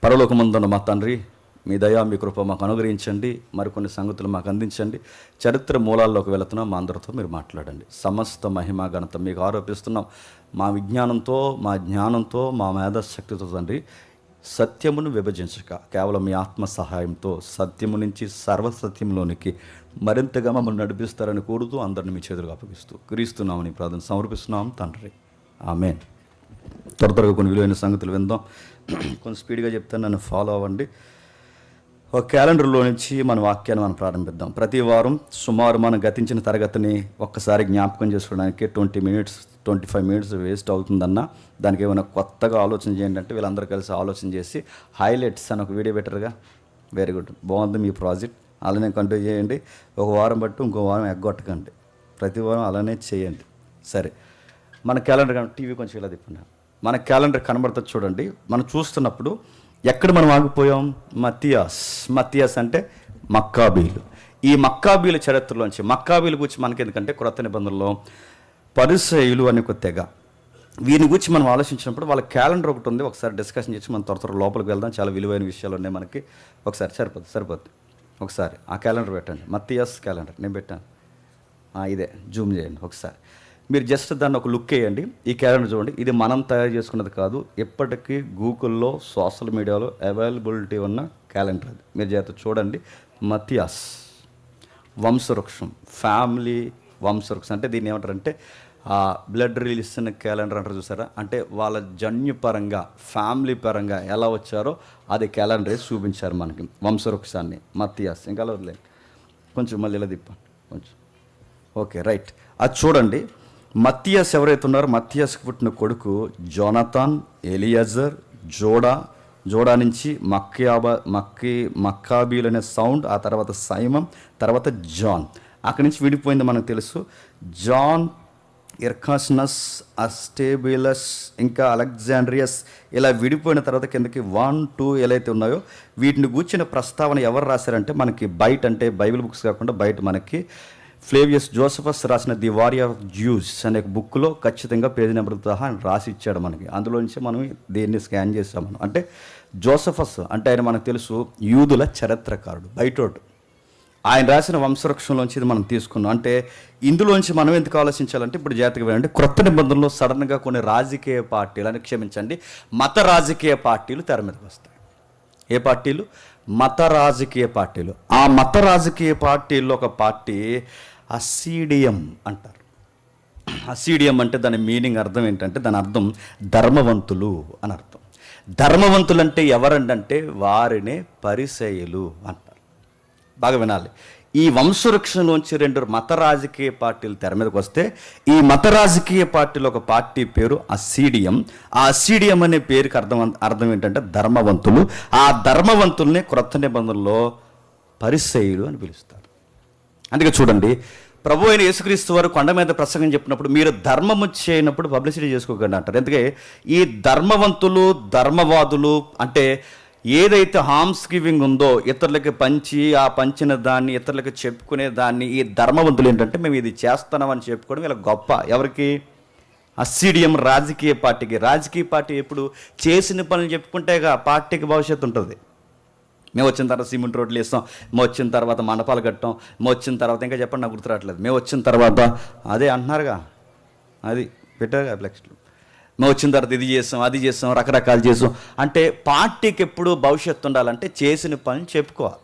పరలోకమందున్న మా తండ్రి, మీ దయ మీ కృప మాకు అనుగ్రహించండి. మరికొన్ని సంగతులు మాకు అందించండి. చరిత్ర మూలాల్లోకి వెళుతున్నాం. మా అందరితో మీరు మాట్లాడండి. సమస్త మహిమ ఘనత మీకు ఆరోపిస్తున్నాం. మా విజ్ఞానంతో, మా జ్ఞానంతో, మా మేధశక్తితో తండ్రి సత్యమును విభజించక కేవలం మీ ఆత్మ సహాయంతో సత్యము నుంచి సర్వసత్యంలోనికి మరింతగా మమ్మల్ని నడిపిస్తారని కోరుతూ అందరిని మీ చేతులకు అప్పగిస్తూ క్రీస్తున్నామని ప్రార్థన సమర్పిస్తున్నాం తండ్రి. ఆమేన్. త్వరగా కొన్ని విలువైన సంగతులు విందాం. కొంచెం స్పీడ్గా చెప్తాను, నన్ను ఫాలో అవ్వండి. ఒక క్యాలెండర్లో నుంచి మన వాక్యాన్ని మనం ప్రారంభిద్దాం. ప్రతి వారం సుమారు మనం గతించిన తరగతిని ఒక్కసారి జ్ఞాపకం చేసుకోవడానికి 20 minutes 25 minutes వేస్ట్ అవుతుందన్న దానికి ఏమైనా కొత్తగా ఆలోచన చేయండి అంటే వీళ్ళందరూ కలిసి ఆలోచన చేసి హైలైట్స్ అని ఒక వీడియో పెట్టరుగా. వెరీ గుడ్, బాగుంది మీ ప్రాజెక్ట్. అలానే కంటిన్యూ చేయండి. ఒక వారం బట్టి ఇంకో వారం ఎగ్గొట్టకండి. ప్రతి వారం అలానే చేయండి. సరే, మన క్యాలెండర్ టీవీ కొంచెం ఇలా తిప్పండి. మన క్యాలెండర్ కనబడుతుంది చూడండి. మనం చూస్తున్నప్పుడు ఎక్కడ మనం ఆగిపోయాం? మత్తియాస్ అంటే మక్కాబీలు. ఈ మక్కాబీల చరిత్రలోంచి మక్కాబీల గురించి మనకి ఎందుకంటే క్రొత్త నిబంధనలో పరిసయ్యులు అని ఒక తెగ, వీని గురించి మనం ఆలోచించినప్పుడు వాళ్ళ క్యాలెండర్ ఒకటి ఉంది. ఒకసారి డిస్కషన్ చేసి మనం త్వర లోపలికి వెళ్దాం. చాలా విలువైన విషయాలు ఉన్నాయి మనకి. ఒకసారి సరిపోద్ది. ఒకసారి ఆ క్యాలెండర్ పెట్టండి. మత్తియాస్ క్యాలెండర్ నేను పెట్టాను. ఇదే జూమ్ చేయండి ఒకసారి. మీరు జస్ట్ దాన్ని ఒక లుక్ వేయండి. ఈ క్యాలెండర్ చూడండి. ఇది మనం తయారు చేసుకున్నది కాదు. ఎప్పటికీ గూగుల్లో సోషల్ మీడియాలో అవైలబిలిటీ ఉన్న క్యాలెండర్ అది. మీరు జాగ్రత్త చూడండి. మత్తియాస్ వంశవృక్షం, ఫ్యామిలీ వంశవృక్షం అంటే దీన్ని ఏమంటారంటే బ్లడ్ రిలీషన్ క్యాలెండర్ అంటారు చూసారా. అంటే వాళ్ళ జన్యుపరంగా ఫ్యామిలీ పరంగా ఎలా వచ్చారో అది క్యాలెండర్ వేసి చూపించారు మనకి వంశవృక్షాన్ని. మత్తియాస్ ఇంకా వదిలేదు. కొంచెం మళ్ళీ ఇలా తిప్పండి కొంచెం. Okay, right. అది చూడండి. మత్తియాస్ ఎవరైతే ఉన్నారో మత్తియాస్కి పుట్టిన కొడుకు జోనతాన్, ఎలియజర్, జోడా నుంచి మక్కాబీలు అనే సౌండ్, ఆ తర్వాత సైమం, తర్వాత జాన్. అక్కడి నుంచి విడిపోయింది మనకు తెలుసు. జాన్, ఇర్కాస్నస్, అస్టేబిలస్, ఇంకా అలెగ్జాండ్రియస్ ఇలా విడిపోయిన తర్వాత కిందకి 1, 2 ఎలా అయితే ఉన్నాయో వీటిని గూర్చిన ప్రస్తావన ఎవరు రాశారంటే మనకి బయట, అంటే బైబిల్ బుక్స్ కాకుండా బయట మనకి ఫ్లేవియస్ జోసఫస్ రాసిన ది వారియర్ ఆఫ్ జ్యూస్ అనే బుక్లో ఖచ్చితంగా పేజీ నెంబర్తో సహా రాసి ఇచ్చాడు మనకి. అందులో నుంచి మనం దీన్ని స్కాన్ చేసాం. మనం అంటే జోసఫస్ అంటే ఆయన మనకు తెలుసు యూదుల చరిత్రకారుడు, బయటోడు. ఆయన రాసిన వంశవృక్షంలోంచి ఇది మనం తీసుకున్నాం. అంటే ఇందులోంచి మనం ఎందుకు ఆలోచించాలంటే ఇప్పుడు జాగ్రత్తగా వినండి. క్రొత్త నిబంధనలో సడన్గా కొన్ని రాజకీయ పార్టీలు అని క్షమించండి మత రాజకీయ పార్టీలు తెర మీదకి వస్తాయి. ఏ పార్టీలు? మత రాజకీయ పార్టీలు. ఆ మత రాజకీయ పార్టీల్లో ఒక పార్టీ అసీడియం అంటారు. అసీడియం అంటే దాని మీనింగ్ అర్థం ఏంటంటే దాని అర్థం ధర్మవంతులు అని అర్థం. ధర్మవంతులు అంటే ఎవరంటే వారినే పరిసయ్యులు అంటారు. బాగా వినాలి. ఈ వంశవృక్షంలోంచి 2 మత రాజకీయ పార్టీలు తెర మీదకి వస్తే ఈ మత రాజకీయ పార్టీలో ఒక పార్టీ పేరు అసీడియం. ఆ అసీడియం అనే పేరుకి అర్థం ఏంటంటే ధర్మవంతులు. ఆ ధర్మవంతుల్ని క్రొత్త నిబంధనలో పరిసయ్యులు అని పిలుస్తారు. అందుకే చూడండి, ప్రభు అయిన యేసుక్రీస్తు వారు కొండ మీద ప్రసంగం చెప్పినప్పుడు మీరు ధర్మము చేయనప్పుడు పబ్లిసిటీ చేసుకోకండి అంటారు. ఎందుకంటే ఈ ధర్మవంతులు, ధర్మవాదులు అంటే ఏదైతే హామ్స్ గివింగ్ ఉందో ఇతరులకి పంచి, ఆ పంచిన దాన్ని ఇతరులకి చెప్పుకునే దాన్ని ఈ ధర్మవంతులు ఏంటంటే మేము ఇది చేస్తున్నామని చెప్పుకోవడం ఇలా గొప్ప. ఎవరికి? అసీడియం రాజకీయ పార్టీకి. రాజకీయ పార్టీ ఎప్పుడు చేసిన పనులు చెప్పుకుంటేగా పార్టీకి భవిష్యత్తు ఉంటుంది. మేము వచ్చిన తర్వాత సిమెంట్ రోడ్లు వేస్తాం, మేము వచ్చిన తర్వాత మండపాలు కట్టాం, మేము వచ్చిన తర్వాత ఇంకా చెప్పండి నాకు గుర్తురావట్లేదు, మేము వచ్చిన తర్వాత అదే అంటున్నారుగా, అది పెట్టారుగా ఫ్లెక్స్లు, మేము వచ్చిన తర్వాత ఇది చేస్తాం, అది చేస్తాం, రకరకాలు చేస్తాం. అంటే పార్టీకి ఎప్పుడు భవిష్యత్తు ఉండాలంటే చేసిన పని చెప్పుకోవాలి.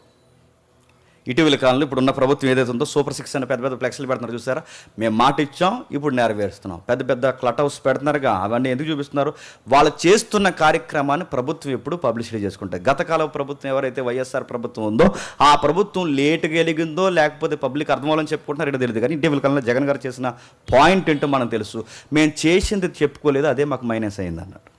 ఇటీవల కాలంలో ఇప్పుడున్న ప్రభుత్వం ఏదైతే ఉందో సూపర్ 6 అని పెద్ద పెద్ద ఫ్లెక్స్లు పెడుతున్నారు చూసారా. మేము మాట ఇచ్చాం, ఇప్పుడు నెరవేరుస్తున్నాం. పెద్ద పెద్ద క్లట్ హౌస్ పెడుతున్నారుగా, అవన్నీ ఎందుకు చూపిస్తున్నారు? వాళ్ళు చేస్తున్న కార్యక్రమాన్ని ప్రభుత్వం ఎప్పుడు పబ్లిసిటీ చేసుకుంటారు. గతకాల ప్రభుత్వం ఎవరైతే వైఎస్ఆర్ ప్రభుత్వం ఉందో ఆ ప్రభుత్వం లేటుగా ఎలిగిందో లేకపోతే పబ్లిక్ అర్థమవ్వాలని చెప్పుకుంటున్నారు ఏంటో తెలియదు. కానీ ఇటీవల కాలంలో జగన్ గారు చేసిన పాయింట్ ఏంటో మనకు తెలుసు. మేము చేసింది చెప్పుకోలేదు, అదే మాకు మైనస్ అయింది అన్నట్టు.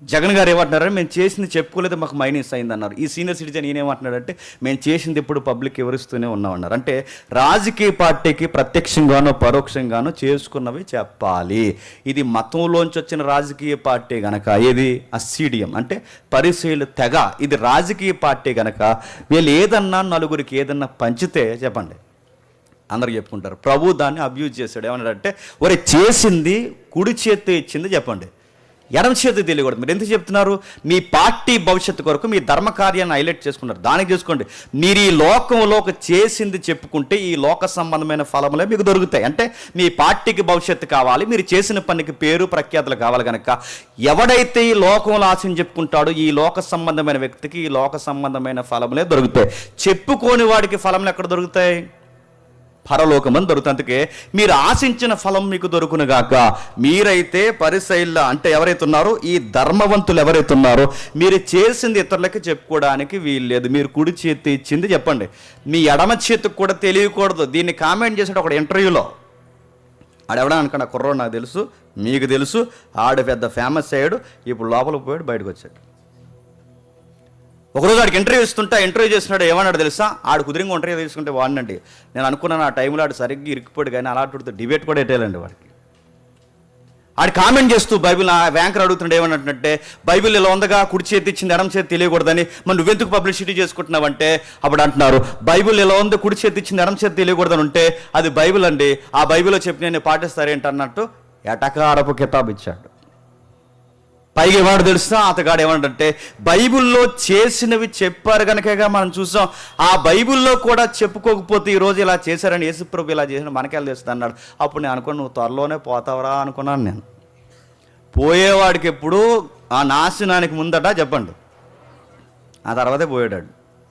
జగన్ గారు ఏమంటున్నారంటే మేము చేసింది చెప్పుకోలేదు, మాకు మైనస్ అయింది అన్నారు. ఈ సీనియర్ సిటిజన్ ఈయనేమంటున్నాడంటే మేము చేసింది ఇప్పుడు పబ్లిక్ వివరిస్తూనే ఉన్నామన్నారు. అంటే రాజకీయ పార్టీకి ప్రత్యక్షంగానో పరోక్షంగానో చేసుకున్నవి చెప్పాలి. ఇది మతంలోంచి వచ్చిన రాజకీయ పార్టీ గనక, ఏది అసీడియం అంటే పరిశీలు తెగ, ఇది రాజకీయ పార్టీ గనక వీళ్ళు ఏదన్నా నలుగురికి ఏదన్నా పంచితే చెప్పండి అందరు చెప్పుకుంటారు. ప్రభు దాన్ని అబ్యూజ్ చేశాడు. ఏమన్నాడంటే ఒరే చేసింది కుడి చేత్తో ఇచ్చింది చెప్పండి, ఎడమ చేతికి తెలియకూడదు. మీరు ఎందుకు చెప్తున్నారు? మీ పార్టీ భవిష్యత్తు కొరకు మీ ధర్మ కార్యాన్ని హైలైట్ చేసుకున్నారు. దానికి చేసుకోండి. మీరు ఈ లోకంలో చేసింది చెప్పుకుంటే ఈ లోక సంబంధమైన ఫలములే మీకు దొరుకుతాయి. అంటే మీ పార్టీకి భవిష్యత్తు కావాలి, మీరు చేసిన పనికి పేరు ప్రఖ్యాతులు కావాలి కనుక ఎవడైతే ఈ లోకంలో ఆశని చెప్పుకుంటాడో ఈ లోక సంబంధమైన వ్యక్తికి ఈ లోక సంబంధమైన ఫలములే దొరుకుతాయి. చెప్పుకోని వాడికి ఫలములు ఎక్కడ దొరుకుతాయి? పరలోకమని దొరుకుతుంది. అందుకే మీరు ఆశించిన ఫలం మీకు దొరుకునుగాక. మీరైతే పరిసయ్యుల అంటే ఎవరైతే ఉన్నారో ఈ ధర్మవంతులు ఎవరైతే ఉన్నారో మీరు చేసింది ఇతరులకి చెప్పుకోవడానికి వీల్లేదు. మీరు కుడి చేతి ఇచ్చింది చెప్పండి, మీ ఎడమ చేతికి కూడా తెలియకూడదు. దీన్ని కామెంట్ చేసాడు ఒక ఇంటర్వ్యూలో. ఆడెవడా అనుకున్న కుర్రోడు నాకు తెలుసు, మీకు తెలుసు, ఆడు పెద్ద ఫేమస్ అయ్యాడు, ఇప్పుడు లోపలికి పోయాడు, బయటకు వచ్చాడు. ఒకరోజు ఆడికి ఇంటర్వ్యూ ఇస్తుంటే ఇంటర్వ్యూ చేస్తున్నాడు, ఏమన్నాడు తెలుసా? ఆడు కుదిరింగా ఇంటర్వ్యూ తీసుకుంటే వాడినండి. నేను అనుకున్నాను ఆ టైంలో ఆడు సరిగ్గా ఇరికిపోయాడు, కానీ అలాంటి డిబేట్ కూడా ఎట్టేయాలండి వాడికి. ఆడు కామెంట్ చేస్తూ బైబిల్ వ్యాంకర్ అడుగుతుండే ఏమన్నట్టే, బైబిల్ ఇలా ఉందగా, కుడి చేతి ఇచ్చింది ఎడమ చేతి తెలియకూడదని, మరి నువ్వెందుకు పబ్లిసిటీ చేసుకుంటున్నావంటే అప్పుడు అంటున్నారు, బైబిల్ ఇలా ఉంది, కుడి చేతి ఇచ్చింది ఎడమ చేతి తెలియకూడదని ఉంటే అది బైబిల్ అండి, ఆ బైబిల్లో చెప్పి నేను పాటిస్తారేంటన్నట్టు ఎటకారపు కితాబు ఇచ్చాడు. పైగా ఏమన్నా తెలుసా? అతగాడు ఏమన్నాడంటే, బైబిల్లో చేసినవి చెప్పారు కనుకగా మనం చూసాం, ఆ బైబిల్లో కూడా చెప్పుకోకపోతే ఈరోజు ఇలా చేశారని, యేసుప్రభు ఇలా చేసిన మనకెళ్ళి తెలుస్తుంది అన్నాడు. అప్పుడు నేను అనుకున్నాను, నువ్వు త్వరలోనే పోతావరా అనుకున్నాను. నేను పోయేవాడికి ఎప్పుడు ఆ నాశనానికి ముందట చెప్పండి, ఆ తర్వాతే పోయాడు.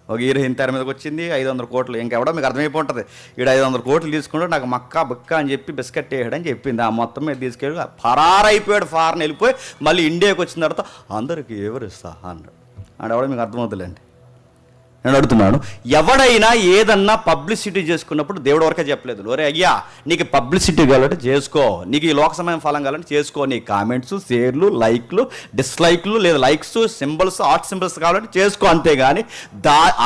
ఒక హీరోయిన్ తెర మీదకి వచ్చింది, 500 కోట్లు. ఇంకెవడో మీకు అర్థమైపోతుంది, ఈడు 500 కోట్లు తీసుకుంటే నాకు మక్కా బుక్క అని చెప్పి బిస్కెట్ వేయడని చెప్పింది. ఆ మొత్తం మీద తీసుకెళ్ళి ఫరారైపోయాడు. ఫారెన్ వెళ్ళిపోయి మళ్ళీ ఇండియాకి వచ్చిన తర్వాత అందరికి ఎవరు ఇస్తా అన్నాడు. ఆడెవడో మీకు అర్థమవుతుందండి. నేను అడుగుతున్నాను, ఎవడైనా ఏదన్నా పబ్లిసిటీ చేసుకున్నప్పుడు దేవుడు వరకే చెప్పలేదు, ఒరే అయ్యా నీకు పబ్లిసిటీ కావాలంటే చేసుకో, నీకు ఈ లోక సమయం ఫలం కావాలంటే చేసుకో, నీ కామెంట్స్, షేర్లు, లైక్లు, డిస్లైక్లు, లేదా లైక్స్, సింబల్స్, ఆర్ట్ సింబల్స్ కావాలంటే చేసుకో, అంతేగాని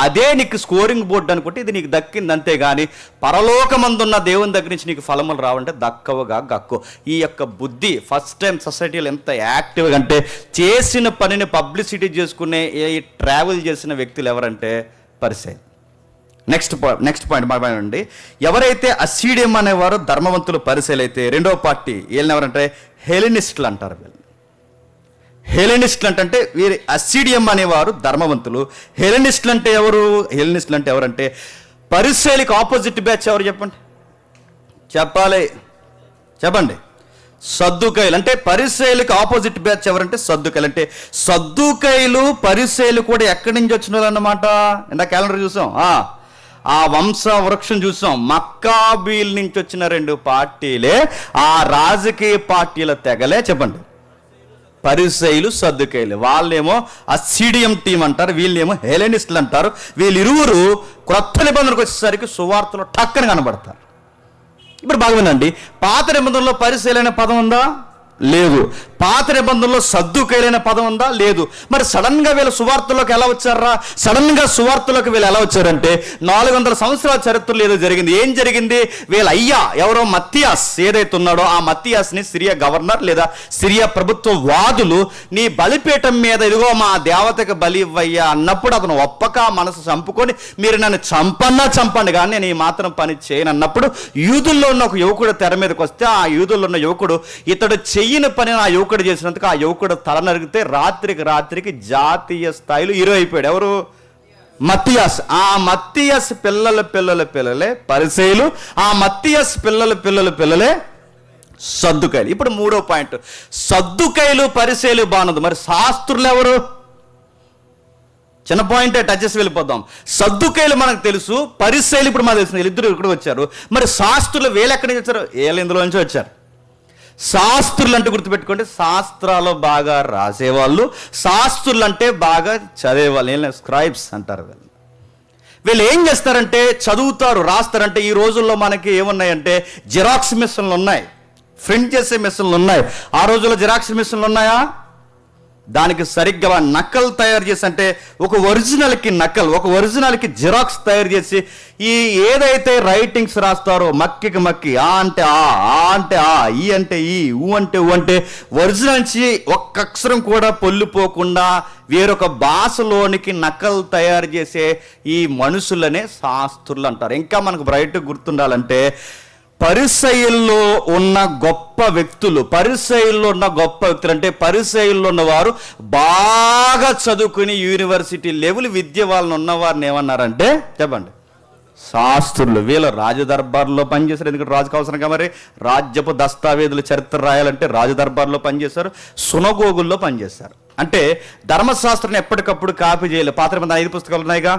అదే నీకు స్కోరింగ్ బోర్డు అనుకుంటే ఇది నీకు దక్కింది. అంతేగాని పరలోకమందున్న దేవుని దగ్గర నుంచి నీకు ఫలములు రావాలంటే దక్కవుగా గక్కు. ఈ యొక్క బుద్ధి ఫస్ట్ టైం సొసైటీలో ఎంత యాక్టివ్గా అంటే, చేసిన పనిని పబ్లిసిటీ చేసుకునే ట్రావెల్ చేసిన వ్యక్తులు ఎవరంటే పరిసయ్యులు. నెక్స్ట్ పాయింట్ మాట్లాడండి. ఎవరైతే అసీడియం అనేవారు ధర్మవంతులు పరిసయ్యులు అయితే, రెండవ పార్టీ వీళ్ళని ఎవరంటే హెలెనిస్టులు అంటారు. వీళ్ళు హెలెనిస్టులు అంటే వీరి అసీడియం అనేవారు ధర్మవంతులు. హెలెనిస్టులు అంటే ఎవరు? హెలెనిస్టులు అంటే ఎవరంటే పరిసయ్యులకు ఆపోజిట్ బ్యాచ్ ఎవరు చెప్పండి, చెప్పాలి చెప్పండి. సద్దుకైలు. అంటే పరిసయ్యులకు ఆపోజిట్ బ్యాచ్ ఎవరంటే సద్దుకైలు. అంటే సద్దుకైలు పరిసయ్యులు కూడా ఎక్కడి నుంచి వచ్చిన వాళ్ళు అన్నమాట. ఇందాక క్యాలెండర్ చూసాం, ఆ వంశ వృక్షం చూసాం. మక్కాబీల నుంచి వచ్చిన 2 పార్టీలే ఆ రాజకీయ పార్టీల తెగలే చెప్పండి, పరిసయ్యులు, సద్దుకైలు. వాళ్ళేమో అసీడియం టీం అంటారు, వీళ్ళేమో హెలెనిస్టులు అంటారు. వీళ్ళిరువురు క్రొత్త నిబంధనకు వచ్చేసరికి సువార్తలో టక్కన కనబడతారు. ఇప్పుడు బాగా వినండి, పాత నిబంధనలో పరిసయ్యులైన పదం ఉందా? లేదు. పాత నిబంధనలో సద్దుకైలైన పదం ఉందా? లేదు. మరి సడన్గా వీళ్ళ సువార్తలోకి ఎలా వచ్చారా? సడన్గా సువార్తలోకి వీళ్ళు ఎలా వచ్చారంటే 400 సంవత్సరాల చరిత్రలో ఏదో జరిగింది. ఏం జరిగింది? వీళ్ళ అయ్యా ఎవరో మత్తియాస్ ఏదైతే ఉన్నాడో ఆ మత్తియాస్ని సిరియా గవర్నర్ లేదా సిరియా ప్రభుత్వ వాదులు నీ బలిపీఠం మీద ఇదిగో మా దేవతకి బలి ఇవ్వయ్యా అన్నప్పుడు అతను ఒప్పక మనసు చంపుకొని మీరు నన్ను చంపండి కానీ నేను ఈ మాత్రం పని చేయను అన్నప్పుడు యూదుల్లో ఉన్న ఒక యువకుడు తెర మీదకి వస్తే ఆ యూదుల్లో ఉన్న యువకుడు ఇతడు చెయ్యని పని ఆ యువకుడు చేసినందుకు ఆ యువకుడు తల నరిగితే రాత్రికి జాతీయ స్థాయిలో హీరో అయిపోయాడు. ఎవరు? మత్తియాస్. ఆ మత్తియాస్ పిల్లలే పరిసయ్యులు, ఆ మత్తియాస్ పిల్లలే సద్దుకైలు. ఇప్పుడు 3వ పాయింట్, సద్దుకైలు పరిసయ్యులు బాగున్నది. మరి శాస్త్రులు ఎవరు? చిన్న పాయింటే టచ్ చేసి వెళ్ళిపోదాం. సద్దుకైలు మనకు తెలుసు, పరిసయ్యులు ఇప్పుడు మనకు తెలుసు, వీళ్ళిద్దరు ఇక్కడ వచ్చారు. మరి శాస్త్రులు వీళ్ళు ఎక్కడి నుంచి వచ్చారు? వీళ్ళు ఇందులో నుంచి వచ్చారు. శాస్త్రులు అంటే గుర్తుపెట్టుకోండి, శాస్త్రాలు బాగా రాసేవాళ్ళు, శాస్త్రులు అంటే బాగా చదివేవాళ్ళు, స్క్రైబ్స్ అంటారు. వీళ్ళు ఏం చేస్తారంటే చదువుతారు, రాస్తారంటే ఈ రోజుల్లో మనకి ఏమున్నాయంటే జిరాక్స్ మిషన్లు ఉన్నాయి, ప్రింట్ చేసే మిషన్లు ఉన్నాయి. ఆ రోజుల్లో జిరాక్స్ మిషన్లు ఉన్నాయా? దానికి సరిగ్గా నకల్ తయారు చేసి, అంటే ఒక ఒరిజినల్కి నకల్, ఒక ఒరిజినల్కి జిరాక్స్ తయారు చేసి ఈ ఏదైతే రైటింగ్స్ రాస్తారో మక్కికి మక్కి, ఆ అంటే ఆ అంటే ఆ, ఈ అంటే ఈ, ఊ అంటే ఊ అంటే ఒరిజినల్ నుంచి ఒక్క అక్షరం కూడా పొల్లిపోకుండా వేరొక భాషలోనికి నకల్ తయారు చేసే ఈ మనుషులనే శాస్త్రులు అంటారు. ఇంకా మనకు బ్రైట్ గుర్తుండాలంటే పరిసయ్యుల్లో ఉన్న గొప్ప వ్యక్తులు అంటే పరిసయ్యుల్లో ఉన్నవారు బాగా చదువుకుని యూనివర్సిటీ లెవెల్ విద్య వాళ్ళని ఉన్నవారిని ఏమన్నారంటే చెప్పండి, శాస్త్రులు. వీళ్ళు రాజదర్బార్లో పనిచేశారు. ఎందుకంటే రాజుకు అవసరంగా మరి రాజ్యపు దస్తావేజులు చరిత్ర రాయాలంటే రాజదర్బార్లో పనిచేశారు, సునగోగుల్లో పనిచేశారు. అంటే ధర్మశాస్త్రాన్ని ఎప్పటికప్పుడు కాపీ చేయలేదు. పాత నిబంధన 5 పుస్తకాలు ఉన్నాయిగా,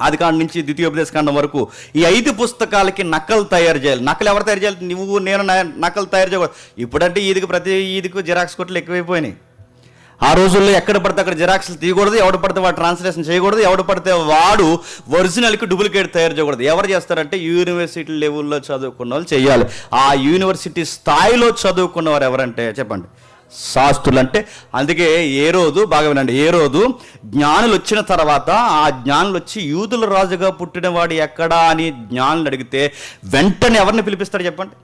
ఆదికాండం నుంచి ద్వితీయోపదేశకాండం వరకు. ఈ 5 పుస్తకాలకి నకలు తయారు చేయాలి. నకలు ఎవరు తయారు చేయాలి? నువ్వు నేను నకలు తయారు చేయకూడదు. ఇప్పుడంటే ప్రతి ఈదికి జిరాక్స్ కొట్లు ఎక్కువైపోయినాయి. ఆ రోజుల్లో ఎక్కడ పడితే అక్కడ జిరాక్స్లు తీయకూడదు, ఎవడు పడితే వాడు ట్రాన్స్లేషన్ చేయకూడదు, ఎవడు పడితే వాడు ఒరిజినల్కి డూప్లికేట్ తయారు చేయకూడదు. ఎవరు చేస్తారంటే యూనివర్సిటీ లెవెల్లో చదువుకున్న వాళ్ళు చేయాలి. ఆ యూనివర్సిటీ స్థాయిలో చదువుకున్నవారు ఎవరంటే చెప్పండి, శాస్త్రులు. అంటే అందుకే ఏ రోజు బాగా వినండి, ఏ రోజు జ్ఞానులు వచ్చిన తర్వాత ఆ జ్ఞానులు వచ్చి యూదుల రాజుగా పుట్టినవాడు ఎక్కడా అని జ్ఞానులు అడిగితే వెంటనే ఎవరిని పిలిపిస్తారు చెప్పండి,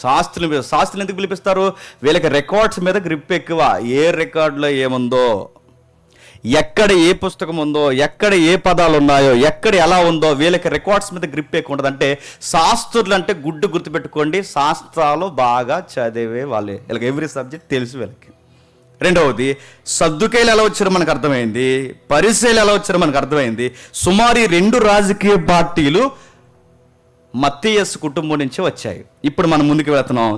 శాస్త్రులు ఎందుకు పిలిపిస్తారు? వీళ్ళకి రికార్డ్స్ మీద గ్రిప్ ఎక్కువ. ఏ రికార్డులో ఏముందో, ఎక్కడ ఏ పుస్తకం ఉందో, ఎక్కడ ఏ పదాలు ఉన్నాయో, ఎక్కడ ఎలా ఉందో వీళ్ళకి రికార్డ్స్ మీద గ్రిప్ ఎక్కువ ఉంటుంది. అంటే శాస్త్రులు అంటే గుర్తుపెట్టుకోండి, శాస్త్రాలు బాగా చదివే వాళ్ళే. వీళ్ళకి ఎవ్రీ సబ్జెక్ట్ తెలుసు వీళ్ళకి. రెండవది, సద్దుకైలు ఎలా వచ్చారో మనకు అర్థమైంది, పరిసయ్యులు ఎలా వచ్చారో మనకు అర్థమైంది. సుమారు 2 రాజకీయ పార్టీలు మత్తీయస్ కుటుంబం నుంచి వచ్చాయి. ఇప్పుడు మనం ముందుకు వెళుతున్నాం.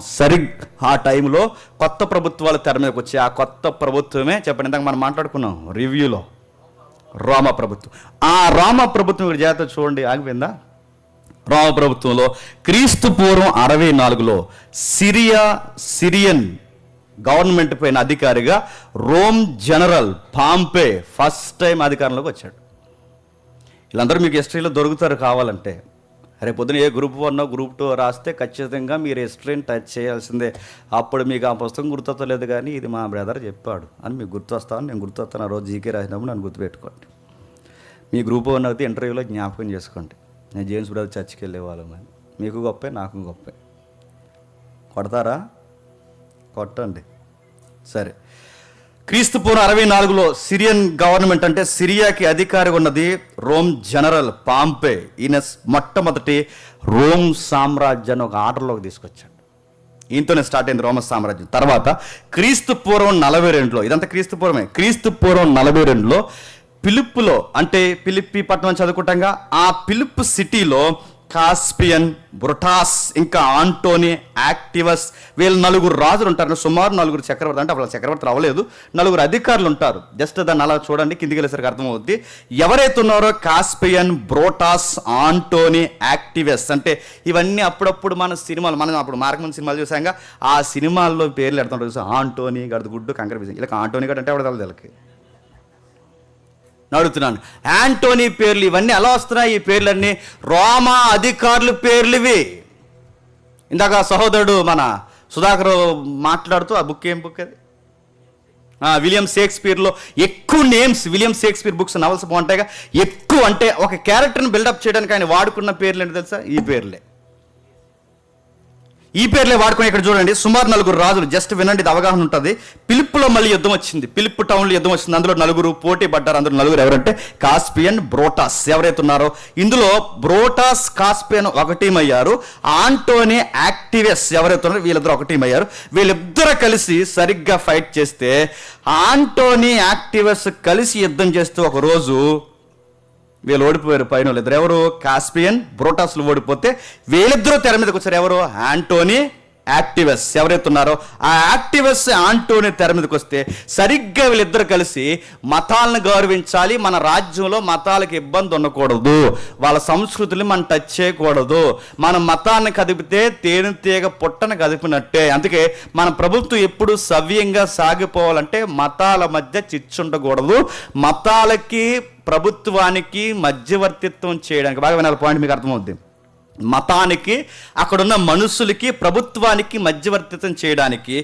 ఆ టైంలో కొత్త ప్రభుత్వాలు తెర మీదకి వచ్చాయి. ఆ కొత్త ప్రభుత్వమే చెప్పండి, ఇందాక మనం మాట్లాడుకున్నాం రివ్యూలో, రోమా ప్రభుత్వం. ఆ రోమా ప్రభుత్వం ఇక్కడ జాగ్రత్త చూడండి, ఆగిపోయిందా? రోమా ప్రభుత్వంలో క్రీస్తు పూర్వం 64లో సిరియన్ గవర్నమెంట్ పైన అధికారిగా Rome general Pompey first time అధికారంలోకి వచ్చాడు. వీళ్ళందరూ మీకు హిస్టరీలో దొరుకుతారు కావాలంటే. రేపు పొద్దున ఏ గ్రూప్ 1 గ్రూప్ 2 రాస్తే ఖచ్చితంగా మీరు హిస్టరీని టచ్ చేయాల్సిందే. అప్పుడు మీకు ఆ పుస్తకం గుర్తొస్తలేదు, కానీ ఇది మా బ్రదర్ చెప్పాడు అని మీకు గుర్తొస్తాను. నేను గుర్తొస్తాను. ఆ రోజు జీకే రాసినప్పుడు నన్ను గుర్తుపెట్టుకోండి. మీ గ్రూప్ 1 అయితే ఇంటర్వ్యూలో జ్ఞాపకం చేసుకోండి, నేను జేమ్స్ బ్రదర్ చర్చికి వెళ్ళేవాళ్ళం అని. మీకు గొప్పే, నాకు గొప్పే. కొడతారా? కొట్టండి. సరే, క్రీస్తు పూర్వం 64లో సిరియన్ గవర్నమెంట్ అంటే సిరియాకి అధికారిగా ఉన్నది రోమ్ జనరల్ పాంపే. ఈయన మొట్టమొదటి రోమ్ సామ్రాజ్యాన్ని ఒక ఆర్డర్లోకి తీసుకొచ్చాడు. ఈయనతోనే స్టార్ట్ అయింది రోమ సామ్రాజ్యం. తర్వాత క్రీస్తు పూర్వం 42లో, ఇదంతా క్రీస్తు పూర్వమే, క్రీస్తు పూర్వం 42లో పిలిప్పులో, అంటే పిలిప్పి పట్టణం చదువుకుంటాగా, ఆ పిలిప్ సిటీలో కాస్పియన్, బ్రుటాస్, ఇంకా ఆంటోనీ, యాక్టివస్, వీళ్ళు 4 రాజులు ఉంటారు. సుమారు 4 చక్రవర్తి, అంటే అప్పుడు చక్రవర్తులు అవ్వలేదు, 4 అధికారులు ఉంటారు. జస్ట్ దాన్ని అలా చూడండి, కిందికి వెళ్ళేసరికి అర్థమవుద్ది. ఎవరైతే ఉన్నారో కాస్పియన్, బ్రోటాస్, ఆంటోనీ, యాక్టివస్, అంటే ఇవన్నీ అప్పుడప్పుడు మన సినిమాలు, మనం అప్పుడు మార్గం సినిమాలు చూసాక ఆ సినిమాల్లో పేర్లు పెడుతుంటారు. ఆంటోనీ గడుగుడ్డు కంకర విజయ్, ఇలా ఆంటోనీ గడ్ అంటే ఎవడ వీళ్ళకి అడుగుతున్నాను. యాంటోనీ పేర్లు ఇవన్నీ ఎలా వస్తున్నాయి? ఈ పేర్లన్నీ రోమా అధికారుల పేర్లు ఇవి. ఇందాక సహోదరుడు మన సుధాకర్ మాట్లాడుతూ, ఆ బుక్ ఏం బుక్ అది, విలియం షేక్స్పియర్లో ఎక్కువ names, William Shakespeare books, novels బాగుంటాయిగా. ఎక్కువ అంటే ఒక క్యారెక్టర్ని బిల్డప్ చేయడానికి ఆయన వాడుకున్న పేర్లు ఏంటి తెలుసా? ఈ పేర్లే వాడుకుని. ఇక్కడ చూడండి, సుమారు 4 రాజులు. జస్ట్ వినండి, ఇది అవగాహన ఉంటుంది. పిలిప్పులో మళ్ళీ యుద్ధం వచ్చింది, పిలిప్పు టౌన్లో యుద్ధం వచ్చింది. అందులో 4 పోటీ పడ్డారు. అందులో 4 ఎవరంటే కాస్పియన్, బ్రోటాస్. ఎవరైతే ఉన్నారో ఇందులో బ్రోటాస్, కాస్పియన్ ఒక టీం అయ్యారు. ఆంటోనీ, యాక్టివస్ ఎవరైతే ఉన్నారో వీళ్ళిద్దరు ఒక టీం అయ్యారు. వీళ్ళిద్దరు కలిసి సరిగ్గా ఫైట్ చేస్తే, ఆంటోనీ, యాక్టివస్ కలిసి యుద్ధం చేస్తూ ఒకరోజు వీళ్ళు ఓడిపోయారు. పైన వాళ్ళు ఇద్దరు, ఎవరు? కాస్పియన్, బ్రోటాస్లు ఓడిపోతే వీళ్ళిద్దరూ తెర మీదకి వచ్చారు. ఎవరు? ఆంటోనీ, యాక్టివస్. ఎవరైతే ఉన్నారో ఆ యాక్టివస్, ఆంటోనీ తెర మీదకి వస్తే సరిగ్గా వీళ్ళిద్దరు కలిసి మతాలను గౌరవించాలి, మన రాజ్యంలో మతాలకు ఇబ్బంది ఉండకూడదు, వాళ్ళ సంస్కృతిని మనం టచ్ చేయకూడదు, మన మతాన్ని కదిపితే తేనెతీగ పుట్టను కదిపినట్టే. అందుకే మన ప్రభుత్వం ఎప్పుడు సవ్యంగా సాగిపోవాలంటే మతాల మధ్య చిచ్చుండకూడదు, మతాలకి ప్రభుత్వానికి మధ్యవర్తిత్వం చేయడానికి. బాగా వినాలి, పాయింట్ మీకు అర్థమవుద్ది. మతానికి, అక్కడున్న మనుషులకి, ప్రభుత్వానికి మధ్యవర్తిత్వం చేయడానికి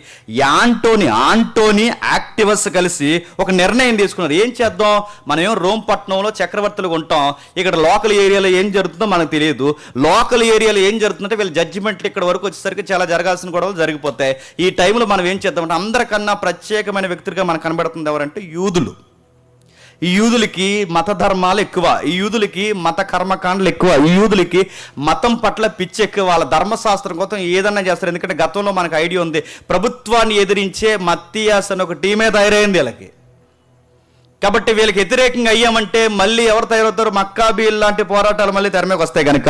ఆంటోనీ, యాక్టివస్ కలిసి ఒక నిర్ణయం తీసుకున్నారు. ఏం చేద్దాం, మనం ఏం రోమ్ పట్టణంలో చక్రవర్తులుగా ఉంటాం, ఇక్కడ లోకల్ ఏరియాలో ఏం జరుగుతుందో మనకు తెలియదు. లోకల్ ఏరియాలో ఏం జరుగుతుందంటే వీళ్ళ జడ్జిమెంట్లు ఇక్కడ వరకు వచ్చేసరికి చాలా జరగాల్సిన గొడవలు జరిగిపోతాయి. ఈ టైంలో మనం ఏం చేద్దామంటే అందరికన్నా ప్రత్యేకమైన వ్యక్తులుగా మనకు కనబడుతుంది ఎవరంటే యూదులు. ఈ యూదులకి మత ధర్మాలు ఎక్కువ, ఈ యూదులకి మత కర్మకాండలు ఎక్కువ, ఈ యూదులకి మతం పట్ల పిచ్చి ఎక్కువ. వాళ్ళ ధర్మశాస్త్రం కోసం ఏదన్నా చేస్తారు. ఎందుకంటే గతంలో మనకు ఐడియా ఉంది, ప్రభుత్వాన్ని ఎదిరించే మత్తియాస్ అని ఒక టీమే తయారైంది వీళ్ళకి. కాబట్టి వీళ్ళకి వ్యతిరేకంగా అయ్యామంటే మళ్ళీ ఎవరు తయారవుతారు? మక్కాబీల్ లాంటి పోరాటాలు మళ్ళీ తెర మీదకి వస్తాయి. కనుక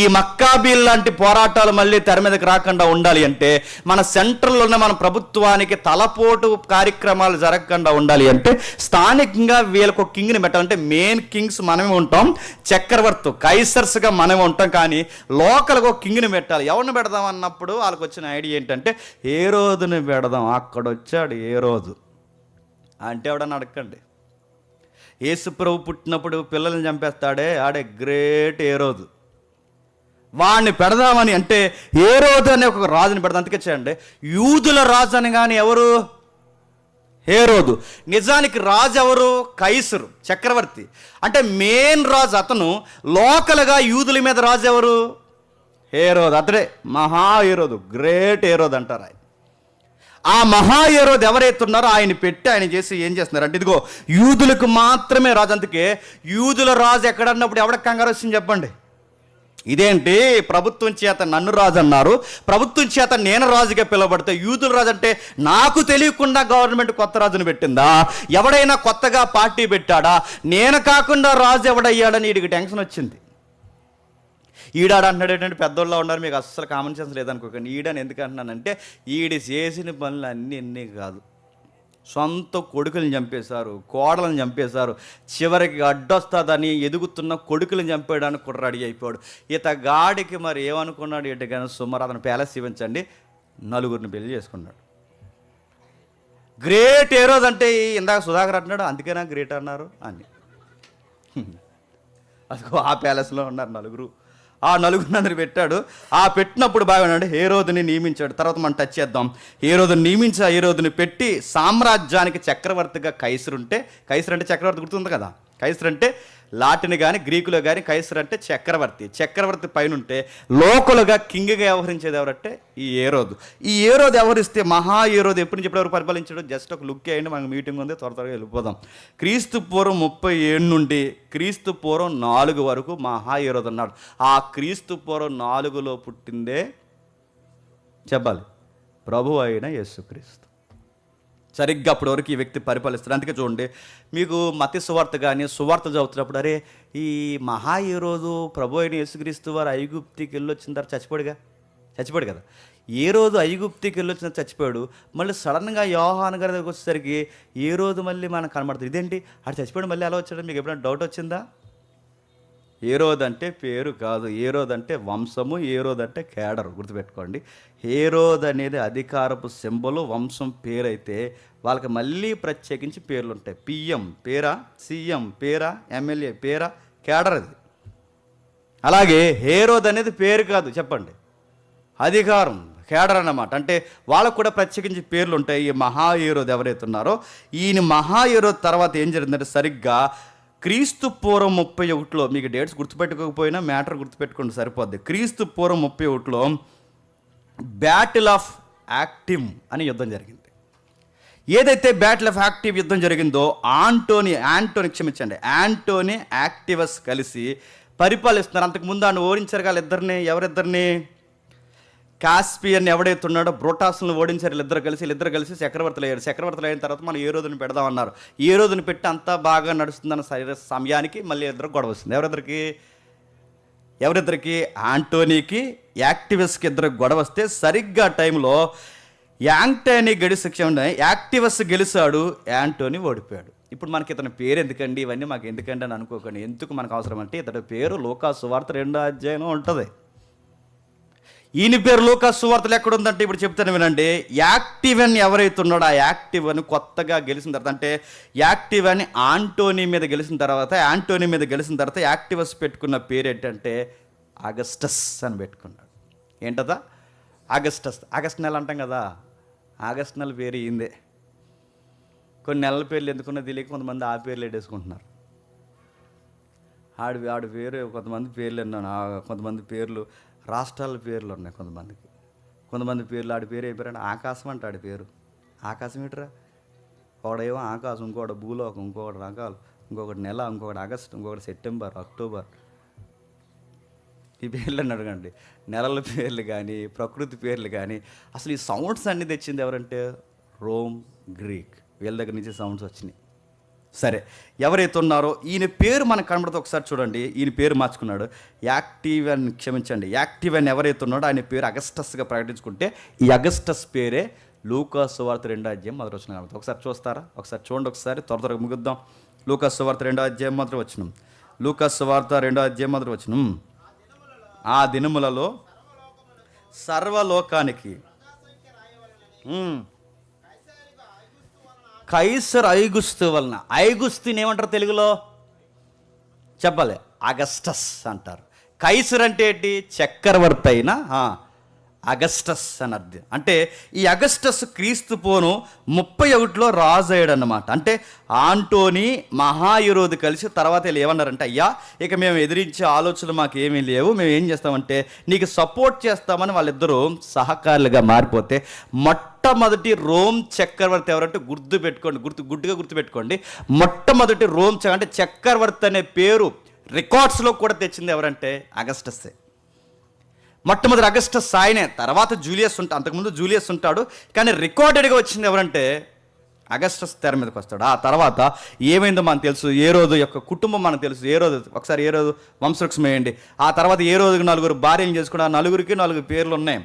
ఈ మక్కాబీల్ లాంటి పోరాటాలు మళ్ళీ తెర మీదకి రాకుండా ఉండాలి అంటే, మన సెంట్రల్లోనే మన ప్రభుత్వానికి తలపోటు కార్యక్రమాలు జరగకుండా ఉండాలి అంటే, స్థానికంగా వీళ్ళకు ఒక కింగ్ని పెట్టాలంటే, మెయిన్ కింగ్స్ మనమే ఉంటాం, చక్రవర్తి కైసర్స్గా మనమే ఉంటాం, కానీ లోకల్గా ఒక కింగ్ని పెట్టాలి. ఎవరిని పెడదాం అన్నప్పుడు వాళ్ళకి వచ్చిన ఐడియా ఏంటంటే, ఏ రోజుని పెడదాం. అక్కడ వచ్చాడు ఏ రోజు అంటే ఎవడన్నా అడగండి. యేసుప్రభు పుట్టినప్పుడు పిల్లల్ని చంపేస్తాడే, ఆడే గ్రేట్ ఏ రోజు. వాడిని పెడదామని అంటే ఏ రోజు అనే ఒక రాజుని పెడదాం. అందుకే చేయండి, యూదుల రాజు అని కానీ ఎవరు? ఏ రోజు. నిజానికి రాజు ఎవరు? కైసరు, చక్రవర్తి. అంటే మెయిన్ రాజు అతను. లోకల్గా యూదుల మీద రాజు ఎవరు? ఏ రోజు. అతడే మహా ఏ రోజు, గ్రేట్ ఏ రోజు అంటారు ఆయన. ఆ మహా హీరోది ఎవరైతే ఉన్నారో ఆయన పెట్టి ఆయన చేసి ఏం చేస్తున్నారు అంటే, ఇదిగో యూదులకు మాత్రమే రాజు. అందుకే యూదుల రాజు ఎక్కడన్నప్పుడు ఎవరికి కంగారు వచ్చింది చెప్పండి? ఇదేంటి, ప్రభుత్వం చేత నన్ను రాజు అన్నారు, ప్రభుత్వం చేత నేను రాజుగా పిలువబడితే యూదుల రాజు అంటే నాకు తెలియకుండా గవర్నమెంట్ కొత్త రాజును పెట్టిందా? ఎవడైనా కొత్తగా పార్టీ పెట్టాడా? నేను కాకుండా రాజు ఎవడయ్యాడని వీడికి టెన్షన్ వచ్చింది. ఈడాడు అంటున్నాడు ఏంటంటే, పెద్దోళ్ళ ఉన్నారు, మీకు అస్సలు కామన్ సెన్స్ లేదనుకోకండి. ఈడని ఎందుకు అంటున్నానంటే, ఈడు చేసిన పనులు అన్నీ కాదు. సొంత కొడుకులను చంపేశారు, కోడలను చంపేశారు, చివరికి అడ్డొస్తుందని ఎదుగుతున్న కొడుకులను చంపేయడానికి కూడా రెడీ అయిపోయాడు. గాడికి మరి ఏమనుకున్నాడు ఏంటి కానీ, సుమారు అతను ప్యాలెస్ ఇవ్వంచండి, 4 పెళ్లి చేసుకున్నాడు. గ్రేట్ ఏ రోజు అంటే ఇందాక సుధాకర్ అంటున్నాడు, అందుకేనా గ్రేట్ అన్నారు అని. అదిగో ఆ ప్యాలెస్లో ఉన్నారు 4. ఆ 4 పెట్టాడు. ఆ పెట్టినప్పుడు బాగున్నాడు. హేరోదుని నియమించాడు. తర్వాత మనం టచ్ చేద్దాం. హేరోదుని నియమించి ఆ హేరోదుని పెట్టి సామ్రాజ్యానికి చక్రవర్తిగా కైసరు ఉంటే, కైసరు అంటే చక్రవర్తి గుర్తుంది కదా. కైసరు అంటే లాటిన్ కానీ గ్రీకులో కానీ కైసరు అంటే చక్రవర్తి. చక్రవర్తి పైన ఉంటే లోకలుగా కింగ్గా వ్యవహరించేది ఎవరంటే ఈ ఏరోదు. ఈ ఏరోదు వ్యవహరిస్తే మహా ఏరోదు ఎప్పటి నుంచి ఎప్పటివరకు పరిపాలించాడు? జస్ట్ ఒక లుక్ అయ్యండి, మనకు మీటింగ్ ఉంది, త్వరగా వెళ్ళిపోదాం. క్రీస్తు పూర్వం 37 నుండి క్రీస్తు పూర్వం 4 వరకు మహా ఏరోదు అన్నాడు. ఆ క్రీస్తు పూర్వం 4లో పుట్టిందే చెప్పాలి ప్రభు అయిన యేసుక్రీస్తు. సరిగ్గా అప్పటి వరకు ఈ వ్యక్తి పరిపాలిస్తారు. అందుకే చూడండి, మీకు మత్తయి సువార్త కానీ సువార్త చదువుతున్నప్పుడు, అరే ఈ మహా ఏ రోజు ప్రభు అయిన యేసుక్రీస్తు వారు ఐగుప్తికి వెళ్ళొచ్చిన తర్వాత చచ్చిపోయాడు కదా. ఏ రోజు ఐగుప్తికి వెళ్ళొచ్చిన చచ్చిపోయాడు. మళ్ళీ సడన్గా యోహాను గారి దగ్గరికి వచ్చేసరికి ఏ రోజు మళ్ళీ మనకు కనబడుతుంది. ఇదేంటి ఆడు చచ్చిపోయాడు మళ్ళీ ఎలా వచ్చాడు? మీకు ఎప్పుడైనా డౌట్ వచ్చిందా? ఏరోద్ అంటే పేరు కాదు, ఏరోద్ అంటే వంశము, ఏరోద్ అంటే కేడర్. గుర్తుపెట్టుకోండి. హేరోద్ అనేది అధికారపు సింబలు, వంశం పేరైతే వాళ్ళకి మళ్ళీ ప్రత్యేకించి పేర్లు ఉంటాయి. పిఎం పేరా, సీఎం పేరా, ఎమ్మెల్యే పేరా, కేడర్ అది. అలాగే హేరోద్ అనేది పేరు కాదు, చెప్పండి, అధికారం, కేడర్ అన్నమాట. అంటే వాళ్ళకు కూడా ప్రత్యేకించి పేర్లు ఉంటాయి. ఈ మహా హేరోద్ ఎవరైతే ఉన్నారో, ఈయన మహా హేరోద్ తర్వాత ఏం జరిగిందంటే, సరిగ్గా క్రీస్తు పూర్వం 31లో, మీకు డేట్స్ గుర్తుపెట్టుకోకపోయినా మ్యాటర్ గుర్తుపెట్టుకోండి సరిపోద్ది. క్రీస్తు పూర్వం 31లో బ్యాటిల్ ఆఫ్ యాక్టివ్ అని యుద్ధం జరిగింది. ఏదైతే బ్యాటిల్ ఆఫ్ యాక్టివ్ యుద్ధం జరిగిందో, యాంటోనీ యాక్టివస్ కలిసి పరిపాలిస్తున్నారు. అంతకుముందు ఆయన ఓడించారు కదా ఇద్దరిని. ఎవరిద్దరిని? కాస్పియన్ ఎవడైతే ఉన్నాడో బ్రోటాస్లను ఓడించారు వీళ్ళిద్దరు కలిసి చక్రవర్తులు అయ్యారు. చక్రవర్తులు అయిన తర్వాత మనం ఏ రోజుని పెడదామన్నారు. ఏ రోజుని పెట్టి అంతా బాగా నడుస్తుందన్న సమయానికి మళ్ళీ ఇద్దరు గొడవ వస్తుంది. ఎవరిద్దరికి? యాంటోనీకి యాక్టివస్కి ఇద్దరికి గొడవ వస్తే, సరిగ్గా టైంలో యాంటోనీ యాక్టివస్ గెలిచాడు, యాంటోనీ ఓడిపోయాడు. ఇప్పుడు మనకి ఇతని పేరు ఎందుకండి, ఇవన్నీ మాకు ఎందుకండి అని అనుకోకండి. ఎందుకు మనకు అవసరం అంటే, ఇతని పేరు లూకా సువార్త 2వ అధ్యాయంలో ఉంటుంది. ఈయన పేరు లూకా సువార్తలు ఎక్కడ ఉందంటే ఇప్పుడు చెప్తాను వినండి. యాక్టివ్ అని ఎవరైతే ఉన్నాడో, ఆ యాక్టివ్ అని కొత్తగా గెలిచిన తర్వాత, అంటే యాక్టివ్ అని యాంటోనీ మీద గెలిచిన తర్వాత యాక్టివస్ పెట్టుకున్న పేరు ఏంటంటే ఆగస్టస్ అని పెట్టుకున్నాడు. ఏంటదా? ఆగస్టస్. ఆగస్ట్ నెల అంటాం కదా, ఆగస్ట్ నెల పేరు ఈందే. కొన్ని నెలల పేర్లు ఎందుకున్నా తెలియక కొంతమంది ఆ పేర్లు పెట్టేసుకుంటున్నారు. ఆడి పేరు కొంతమంది పేర్లు విన్నాను. కొంతమంది పేర్లు రాష్ట్రాల పేర్లు ఉన్నాయి. కొంతమంది పేర్లు ఆడి పేరు అయిపోయారంటే ఆకాశం అంటే ఆడి పేరు. ఆకాశం ఏంటరా? ఒకడేమో ఆకాశం, ఇంకోటి భూలోకం, ఇంకోటి రకాలు, ఇంకొకటి నెల, ఇంకొకటి ఆగస్టు, ఇంకొకటి సెప్టెంబర్, అక్టోబర్. ఈ పేర్లను అడగండి. నెలల పేర్లు కానీ, ప్రకృతి పేర్లు కానీ, అసలు ఈ సౌండ్స్ అన్నీ తెచ్చింది ఎవరంటే రోమ్, గ్రీక్. వీళ్ళ దగ్గర నుంచి సౌండ్స్ వచ్చినాయి. సరే, ఎవరైతే ఉన్నారో ఈయన పేరు మనకు కనబడితే ఒకసారి చూడండి. ఈయన పేరు మార్చుకున్నాడు. యాక్టివ్ అని ఎవరైతే ఉన్నాడో ఆయన పేరు అగస్టస్గా ప్రకటించుకుంటే ఈ అగస్టస్ పేరే లూకా సువార్త 2వ మొదటి వచనం కనబడుతుంది. ఒకసారి చూస్తారా? ఒకసారి చూడండి. ఒకసారి త్వరగా ముగిద్దాం. లూకా సువార్త 2వ మొదటి వచనం. లూకా సువార్త 2వ మొదటి వచనం. ఆ దినములలో సర్వలోకానికి కైసర్ ఐగుస్తు వలన. ఐగుస్తుని ఏమంటారు తెలుగులో చెప్పాలి? అగస్టస్ అంటారు. కైసర్ అంటే ఏంటి? చక్రవర్తి అయిన అగస్టస్ అని అర్థం. అంటే ఈ అగస్టస్ క్రీస్తు పోను 31లో రాజు అయ్యాడు అన్నమాట. అంటే ఆంటోనీ మహాయురోధు కలిసి తర్వాత వీళ్ళు ఏమన్నారంటే, అయ్యా ఇక మేము ఎదిరించే ఆలోచనలు మాకు ఏమీ లేవు, మేము ఏం చేస్తామంటే నీకు సపోర్ట్ చేస్తామని వాళ్ళిద్దరూ సహకారులుగా మారిపోతే మొట్టమొదటి రోమ్ చక్రవర్తి ఎవరంటే గుడ్డుగా గుర్తుపెట్టుకోండి. మొట్టమొదటి రోమ్ అంటే చక్రవర్తి అనే పేరు రికార్డ్స్లో కూడా తెచ్చింది ఎవరంటే అగస్టస్సే. మొట్టమొదటి అగస్టస్ ఆయనే. తర్వాత జూలియస్ అంతకుముందు జూలియస్ ఉంటాడు, కానీ రికార్డెడ్గా వచ్చింది ఎవరంటే అగస్టస్ తెర మీదకి వస్తాడు. ఆ తర్వాత ఏమైందో మనకు తెలుసు. ఏ రోజు యొక్క కుటుంబం మనకు తెలుసు. ఏ రోజు ఒకసారి ఏ రోజు వంశవృక్షం వేయండి. ఆ తర్వాత ఏ రోజుకి 4 భార్యలు చేసుకుని ఆ 4కి 4 పేర్లు ఉన్నాయి.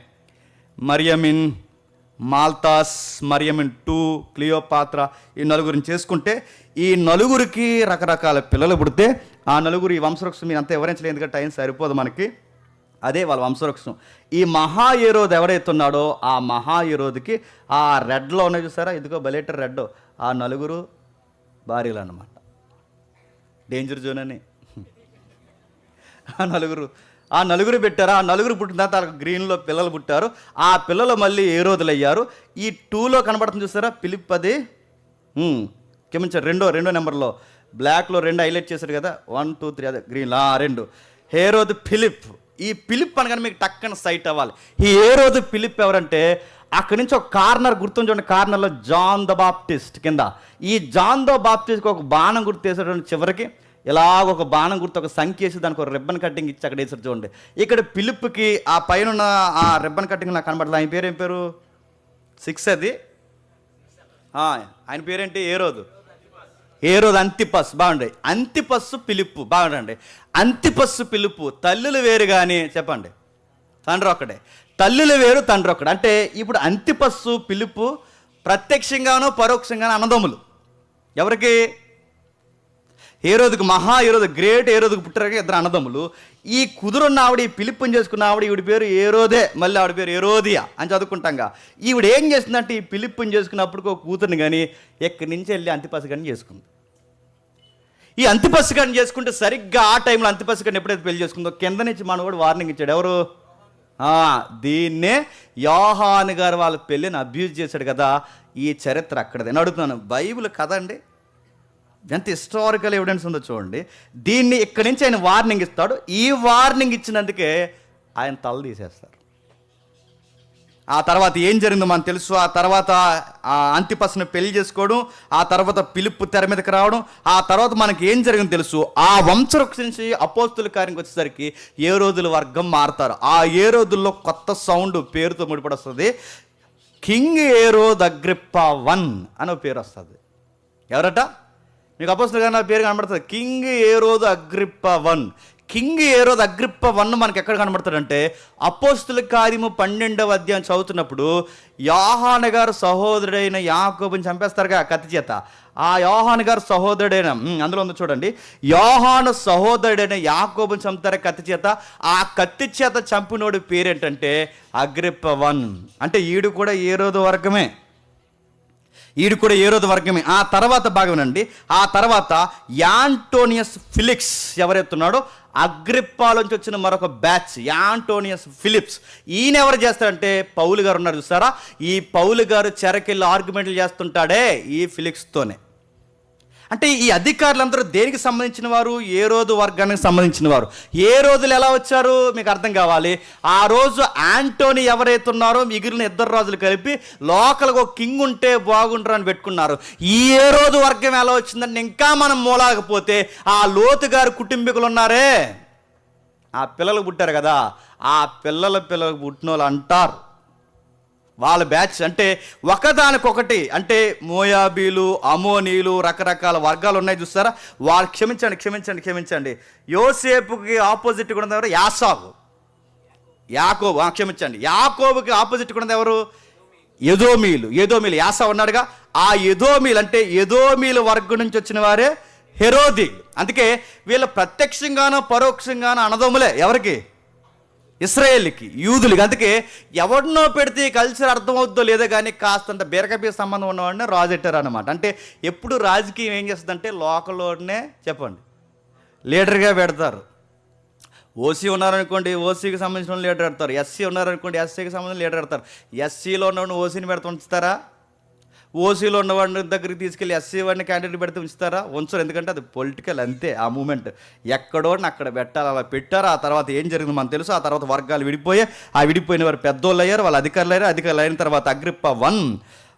మరియమిన్, మాల్తాస్, మరియమిన్ 2, క్లియోపాత్ర. ఈ 4 చేసుకుంటే ఈ 4కి రకరకాల పిల్లలు పుడితే ఆ 4 ఈ వంశవృక్షం మీరు అంతా వివరించలేదు, ఎందుకంటే టైం సరిపోదు మనకి. అదే వాళ్ళ వంశవృక్షం. ఈ మహాయరోధు ఎవరైతే ఉన్నాడో ఆ మహాయరోధుకి ఆ రెడ్లో ఉన్నాయి చూసారా, ఇదిగో బలేటర్ రెడ్, ఆ 4 భార్యలు అన్నమాట. డేంజర్ జోన్ అని ఆ నలుగురు పెట్టారు. ఆ 4 పుట్టిన తర్వాత గ్రీన్లో పిల్లలు పుట్టారు. ఆ పిల్లలు మళ్ళీ ఏ రోజులు అయ్యారు. ఈ 2లో కనబడుతుంది చూసారా, ఫిలిప్. అది క్షమించారు, రెండో నెంబర్లో బ్లాక్లో 2 హైలైట్ చేశారు కదా, 1 2 3 అదే గ్రీన్లో 2. హేరోదు ఫిలిప్. ఈ ఫిలిప్ అనగానే మీకు టక్కన సైట్ అవ్వాలి. ఈ హేరోదు ఫిలిప్ ఎవరంటే అక్కడి నుంచి ఒక కార్నర్ గుర్తుంది చూడండి. కార్నర్లో జాన్ ద బాప్టిస్ట్ కింద. ఈ జాన్ ద బాప్టిస్ట్కి ఒక బాణం గుర్తు వేసేటువంటి చివరికి ఇలాగ ఒక బాణం గుర్తు ఒక సంఖ్య వేసి దానికి ఒక రిబ్బన్ కట్టింగ్ ఇచ్చి అక్కడ వేసారు చూడండి. ఇక్కడ ఫిలిప్కి ఆ పైన ఆ రిబ్బన్ కట్టింగ్ నాకు కనబడలేదు. ఆయన పేరు ఏం పేరు? 6 అది. ఆయన పేరేంటి? ఏరోదు అంతిపస్. బాగుండే. అంతిపస్సు ఫిలిప్పు. బాగుండండి. అంతిపస్సు ఫిలిప్పు తల్లులు వేరు కానీ చెప్పండి, తండ్రి ఒక్కడే. తల్లులు వేరు, తండ్రి ఒక్కడే. అంటే ఇప్పుడు అంతిపస్సు ఫిలిప్పు ప్రత్యక్షంగానో పరోక్షంగానో అన్నదమ్ములు. ఎవరికి? హేరోదుకు, గ్రేట్ హేరోదుకు పుట్టారు 2 అన్నదమ్ములు. ఈ కుదురున్న ఆవిడ, ఈ ఫిలిప్పుని చేసుకున్న ఆవిడ, ఈవిడ పేరు ఏరోదే, మళ్ళీ ఆవిడ పేరు ఏరోదియా అని చదువుకుంటాంగా. ఈవిడ ఏం చేస్తుందంటే ఈ ఫిలిప్పుని చేసుకున్నప్పుడు ఒక కూతురుని కానీ ఎక్కడి నుంచి వెళ్ళి అంతిపస్ గారిని చేసుకుంది. ఈ అంతిపస్ గారిని చేసుకుంటే సరిగ్గా ఆ టైంలో అంతిపస్ గారిని ఎప్పుడైతే పెళ్లి చేసుకుందో కింద నుంచి మనవాడు వార్నింగ్ ఇచ్చాడు. ఎవరు? దీన్నే యోహాను గారు వాళ్ళ పెళ్ళిని అబ్యూజ్ చేశాడు కదా. ఈ చరిత్ర అక్కడది. నేను అడుగుతున్నాను, బైబిల్ కదండి, ఎంత హిస్టారికల్ ఎవిడెన్స్ ఉందో చూడండి. దీన్ని ఇక్కడి నుంచి ఆయన వార్నింగ్ ఇస్తాడు. ఈ వార్నింగ్ ఇచ్చినందుకే ఆయన తల తీసేస్తారు. ఆ తర్వాత ఏం జరిగిందో మనకు తెలుసు. ఆ తర్వాత అంతిపస్ని పెళ్లి చేసుకోవడం, ఆ తర్వాత ఫిలిప్పు తెర మీదకి రావడం, ఆ తర్వాత మనకి ఏం జరిగిందో తెలుసు. ఆ వంశవృక్షం నుంచి అపోస్తుల కార్యంకి వచ్చేసరికి ఏ రోజుల వర్గం మారుతారు. ఆ ఏ రోజుల్లో కొత్త సౌండ్ పేరుతో ముడిపడి వస్తుంది. కింగ్ హేరోదు అగ్రిప్పా 1 అని ఒక పేరు వస్తుంది. ఎవరట? మీకు అపోస్తుల గారి పేరు కనబడుతుంది. కింగ్ హేరోదు అగ్రిప్పా 1. కింగ్ హేరోదు అగ్రిప్పా 1 మనకి ఎక్కడ కనబడతాడంటే అపోస్తుల కార్యము 12వ అధ్యాయం చదువుతున్నప్పుడు యోహాను గారు సహోదరుడైన యాకోబుని చంపేస్తారుగా కత్తి చేత. ఆ యోహాను గారు సహోదరుడైన అందులో ఉంది చూడండి, యోహాను సహోదరుడైన యాకోబుని చంపుతారు కత్తి చేత. ఆ కత్తి చేత చంపినోడు పేరేంటంటే అగ్రిప్పా 1. అంటే ఈడు కూడా హేరోదు వర్గమే. ఆ తర్వాత భాగమేనండి. ఆ తర్వాత యాంటోనియస్ ఫిలిక్స్ ఎవరైతున్నాడో అగ్రిప్పాలోంచి వచ్చిన మరొక బ్యాచ్ యాంటోనియస్ ఫిలిప్స్. ఈయన ఎవరు చేస్తారంటే పౌలు గారు ఉన్నారు చూసారా, ఈ పౌలు గారు చెరకెళ్ళి ఆర్గ్యుమెంట్లు చేస్తుంటాడే ఈ ఫిలిక్స్తోనే. అంటే ఈ అధికారులందరూ దేనికి సంబంధించిన వారు? ఏ రోజు వర్గానికి సంబంధించిన వారు. ఏ రోజులు ఎలా వచ్చారు మీకు అర్థం కావాలి. ఆ రోజు యాంటోనీ ఎవరైతే ఉన్నారో మిగిలిన ఇద్దరు రాజులు కలిపి లోకల్గా ఒక కింగ్ ఉంటే బాగుంటారు అని పెట్టుకున్నారు. ఈ ఏ రోజు వర్గం ఎలా వచ్చిందంటే ఇంకా మనం మూలాకపోతే ఆ లోతు గారి కుటుంబీకులు ఉన్నారే, ఆ పిల్లలు పుట్టారు కదా, ఆ పిల్లలకు పుట్టిన వాళ్ళు అంటారు వాళ్ళ బ్యాచ్. అంటే ఒకదానికొకటి, అంటే మోయాబీలు, అమోనీలు, రకరకాల వర్గాలు ఉన్నాయి చూస్తారా. వాళ్ళు క్షమించండి యోసేపుకి ఆపోజిట్ కూడా ఎవరు? యాసావు. యాకోబు, క్షమించండి, యాకోబుకి ఆపోజిట్ కూడా ఎవరు? ఎదోమీలు. యాసావు ఉన్నాడుగా. ఆ ఎదోమీలు అంటే ఎదోమీలు వర్గం నుంచి వచ్చిన వారే హెరోది. అందుకే వీళ్ళు ప్రత్యక్షంగానో పరోక్షంగానో అన్నదమ్ములే. ఎవరికి? ఇశ్రాయేలుకి, యూదులకి. అందుకే ఎవరినో పెడితే ఈ కల్చర్ అర్థమవుద్దో లేదో కానీ కాస్తంత బీరకపీ సంబంధం ఉన్నవాడిని రాజు పెట్టారు అనమాట. అంటే ఎప్పుడు రాజకీయం ఏం చేస్తుందంటే లోకల్లోనే చెప్పండి లీడర్గా పెడతారు. ఓసీ ఉన్నారనుకోండి, ఓసీకి సంబంధించిన లీడర్ పెడతారు. ఎస్సీ ఉన్నారనుకోండి, ఎస్సీకి సంబంధించిన లీడర్ పెడతారు. ఎస్సీలో ఉన్నవాడిని ఓసీని పెడితే ఉంచుతారా? ఓసీలో ఉన్నవాడిని దగ్గరికి తీసుకెళ్ళి ఎస్సీ వాడిని క్యాండిడేట్ పెడితే ఉంచుతారా? ఉంచరు. ఎందుకంటే అది పొలిటికల్, అంతే. ఆ మూమెంట్ ఎక్కడోని అక్కడ పెట్టాలి. అలా పెట్టారు. ఆ తర్వాత ఏం జరిగింది మనకు తెలుసు. ఆ తర్వాత వర్గాలు విడిపోయి, ఆ విడిపోయిన వారు పెద్దోళ్ళు అయ్యారు, వాళ్ళు అధికారులు అయిన తర్వాత అగ్రిప్ప 1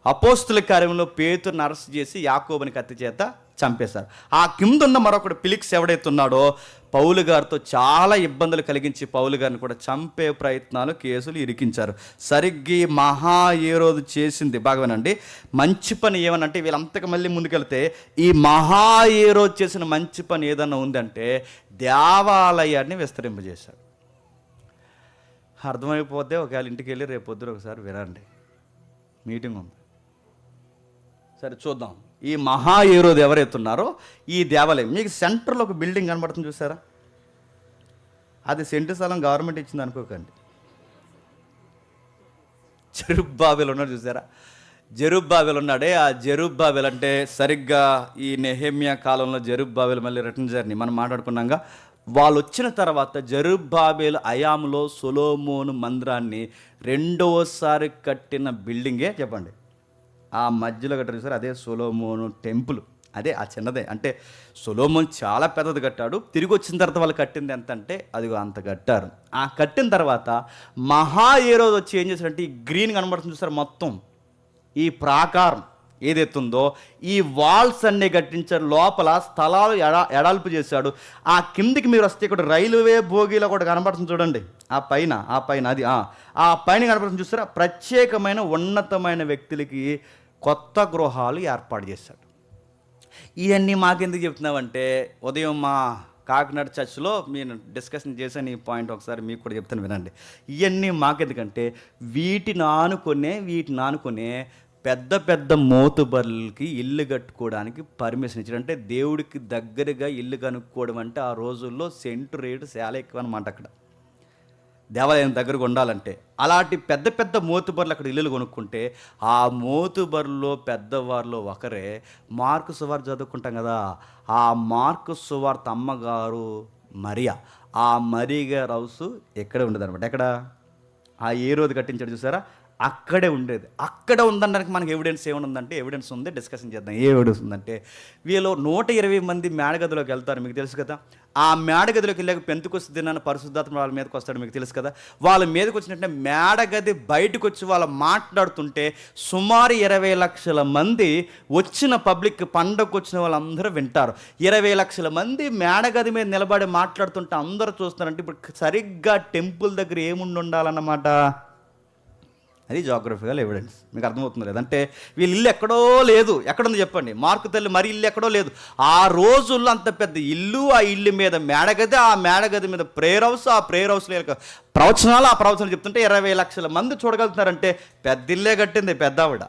అపోస్తుల కార్యంలో పేతురుని అరెస్ట్ చేసి యాకోబుని కత్తి చేత చంపేశారు. ఆ కింద ఉన్న మరొకడు ఫిలిక్స్ ఎవడైతే ఉన్నాడో పౌలు గారితో చాలా ఇబ్బందులు కలిగించి పౌలు గారిని కూడా చంపే ప్రయత్నాలు, కేసులు ఇరికించారు. సరిగ్గా మహా ఏ రోజు చేసింది బాగానండి మంచి పని ఏమనంటే, వీళ్ళంతకు మళ్ళీ ముందుకెళ్తే ఈ మహా ఏ రోజు చేసిన మంచి పని ఏదన్నా ఉందంటే దేవాలయాన్ని విస్తరింపజేశాడు. అర్థమైపోతే ఒకవేళ ఇంటికి వెళ్ళి రేపు పొద్దున ఒకసారి వినండి, మీటింగ్ ఉంది. సరే చూద్దాం. ఈ మహా ఏరోదు ఎవరైతున్నారో ఈ దేవాలయం మీకు సెంటర్లో ఒక బిల్డింగ్ కనబడుతుంది చూసారా, అది సెంటు స్థలం గవర్నమెంట్ ఇచ్చింది అనుకోకండి. జెరుబ్బాబెల్ ఉన్నాడు చూసారా, జెరుబ్బాబెల్ ఉన్నాడే. ఆ జెరుబ్బాబెల్ అంటే సరిగ్గా ఈ నెహెమ్యా కాలంలో జెరుబ్బాబెల్ మళ్ళీ రిటర్న్ జర్నీ మనం మాట్లాడుకున్నాగా. వాళ్ళు వచ్చిన తర్వాత జెరుబ్బాబెల్ అయాములో సొలొమోను మందిరాన్ని రెండవసారి కట్టిన బిల్డింగే చెప్పండి. ఆ మధ్యలో కట్టారు సార్, అదే సొలొమోను టెంపుల్. అదే ఆ చిన్నదే. అంటే సొలొమోన్ చాలా పెద్దది కట్టాడు. తిరిగి వచ్చిన తర్వాత వాళ్ళు కట్టింది ఎంత అంటే అదిగో అంత కట్టారు. ఆ కట్టిన తర్వాత మహా ఏ రోజు వచ్చి ఏం చేశారంటే ఈ గ్రీన్ కనబడుతుంది చూసారు, మొత్తం ఈ ప్రాకారం ఏదైతుందో ఈ వాల్స్ అన్నీ కట్టించారు. లోపల స్థలాలు ఎడాల్పు చేశాడు. ఆ కిందికి మీరు వస్తే ఇక్కడ రైల్వే భోగిలో కూడా కనబడుతుంది చూడండి, ఆ పైన అది ఆ పైన కనబడుతుంది చూస్తారా. ప్రత్యేకమైన ఉన్నతమైన వ్యక్తులకి కొత్త గృహాలు ఏర్పాటు చేశాడు. ఇవన్నీ మాకెందుకు చెప్తున్నామంటే ఉదయం మా కాకినాడ చర్చ్లో నేను డిస్కషన్ చేశాను ఈ పాయింట్, ఒకసారి మీకు కూడా చెప్తాను వినండి. ఇవన్నీ మాకెందుకంటే వీటిని ఆనుకునే పెద్ద పెద్ద మోతుబర్లకి ఇల్లు కట్టుకోవడానికి పర్మిషన్ ఇచ్చాడు. అంటే దేవుడికి దగ్గరగా ఇల్లు కనుక్కోవడం అంటే ఆ రోజుల్లో సెంటు రేటు చాలా ఎక్కువ అనమాట. అక్కడ దేవాలయం దగ్గరకు ఉండాలంటే అలాంటి పెద్ద పెద్ద మోతుబర్లు అక్కడ ఇల్లులు కొనుక్కుంటే ఆ మోతుబర్లో పెద్దవారిలో ఒకరే మార్కు సువార్త చదువుకుంటాం కదా, ఆ మార్కు సువార్త అమ్మగారు మరియా. ఆ మరియా హౌస్ ఎక్కడే ఉండేది అనమాట. ఎక్కడ? ఆ ఏ రోజు కట్టించాడు చూసారా, అక్కడే ఉండేది. అక్కడ ఉందనడానికి మనకి ఎవిడెన్స్ ఏముందంటే, ఎవిడెన్స్ ఉంది, డిస్కషన్ చేద్దాం. ఏ ఎవిడెన్స్ ఉందంటే వీళ్ళు 120 మంది మేడగదిలోకి వెళ్తారు, మీకు తెలుసు కదా. ఆ మేడగదిలోకి వెళ్ళాక పెంతుకొస్తే దినాన్ని పరిశుద్ధాత్మ వాళ్ళ మీదకి వస్తాడు, మీకు తెలుసు కదా. వాళ్ళ మీదకి వచ్చినట్టే మేడగది బయటకు వచ్చి వాళ్ళు మాట్లాడుతుంటే సుమారు 20 లక్షల మంది వచ్చిన పబ్లిక్, పండగకు వచ్చిన వాళ్ళందరూ వింటారు. 20 లక్షల మంది మేడగది మీద నిలబడి మాట్లాడుతుంటే అందరూ చూస్తున్నారంటే ఇప్పుడు సరిగ్గా టెంపుల్ దగ్గర ఏముండి ఉండాలన్నమాట. అది జాగ్రఫికల్ ఎవిడెన్స్. మీకు అర్థమవుతుంది లేదంటే వీళ్ళ ఇల్లు ఎక్కడో లేదు. ఎక్కడుంది చెప్పండి, మార్కు తల్లి మరి ఇల్లు ఎక్కడో లేదు. ఆ రోజుల్లో అంత పెద్ద ఇల్లు, ఆ ఇల్లు మీద మేడగది, ఆ మేడగది మీద ప్రేయర్ హౌస్, ఆ ప్రేయర్ హౌస్లో ప్రవచనాలు, ఆ ప్రవచనాలు చెప్తుంటే 20 లక్షల మంది చూడగలుగుతున్నారంటే పెద్ద ఇల్లే కట్టింది పెద్ద ఆవిడ.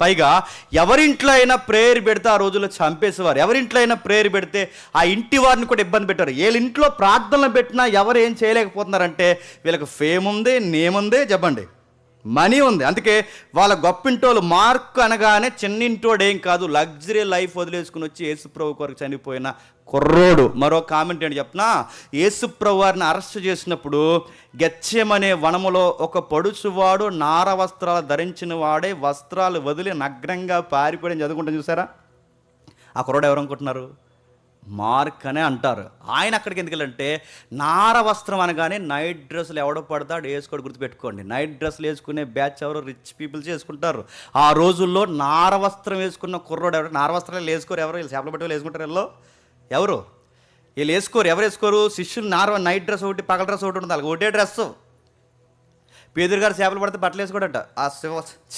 పైగా ఎవరింట్లో అయినా ప్రేయర్ పెడితే ఆ రోజుల్లో చంపేసేవారు. ఎవరింట్లో అయినా ప్రేయర్ పెడితే ఆ ఇంటి వారిని కూడా ఇబ్బంది పెట్టారు. వీళ్ళ ఇంట్లో ప్రార్థనలు పెట్టినా ఎవరు ఏం చేయలేకపోతున్నారంటే వీళ్ళకి ఫేమ్ ఉంది, నేమ్ ఉంది, చెప్పండి, మనీ ఉంది. అందుకే వాళ్ళ గొప్పింటోళ్ళు. మార్క్ అనగానే చిన్నింటోడేం కాదు, లగ్జరీ లైఫ్ వదిలేసుకుని వచ్చి యేసుప్రభు కొరకు చనిపోయిన కుర్రోడు. మరో కామెంట్ ఏంటి చెప్పనా, యేసుప్రభు వారిని అరెస్ట్ చేసినప్పుడు గెత్సేమనే వనములో ఒక పొడుచువాడు నార వస్త్రాలు ధరించిన వాడే వస్త్రాలు వదిలి నగ్నంగా పారిపోయడం చదువుకుంటాం చూసారా. ఆ కుర్రోడు ఎవరు అనుకుంటున్నారు? మార్క్ అనే అంటారు. ఆయన అక్కడికి ఎందుకు వెళ్ళంటే, నార వస్త్రం అనగానే నైట్ డ్రెస్సులు ఎవడో పడతాడు వేసుకోడు, గుర్తుపెట్టుకోండి. నైట్ డ్రెస్సులు వేసుకునే బ్యాచ్ ఎవరు? రిచ్ పీపుల్స్ వేసుకుంటారు. ఆ రోజుల్లో నార వస్త్రం వేసుకున్న కుర్రోడు ఎవరు? నార వస్త్రాలు వేసుకోరు ఎవరు? వీళ్ళు చేపలు పట్టి వేసుకుంటారు. వీళ్ళు ఎవరు? వీళ్ళు వేసుకోరు. ఎవరు వేసుకోరు? శిష్యులు నైట్ డ్రెస్ ఒకటి, పగల డ్రెస్ ఒకటి ఉంటుంది, వాళ్ళకి ఒకటే డ్రెస్సు. పేదరు గారు చేపలు పడితే బట్టలు వేసుకోడట. ఆ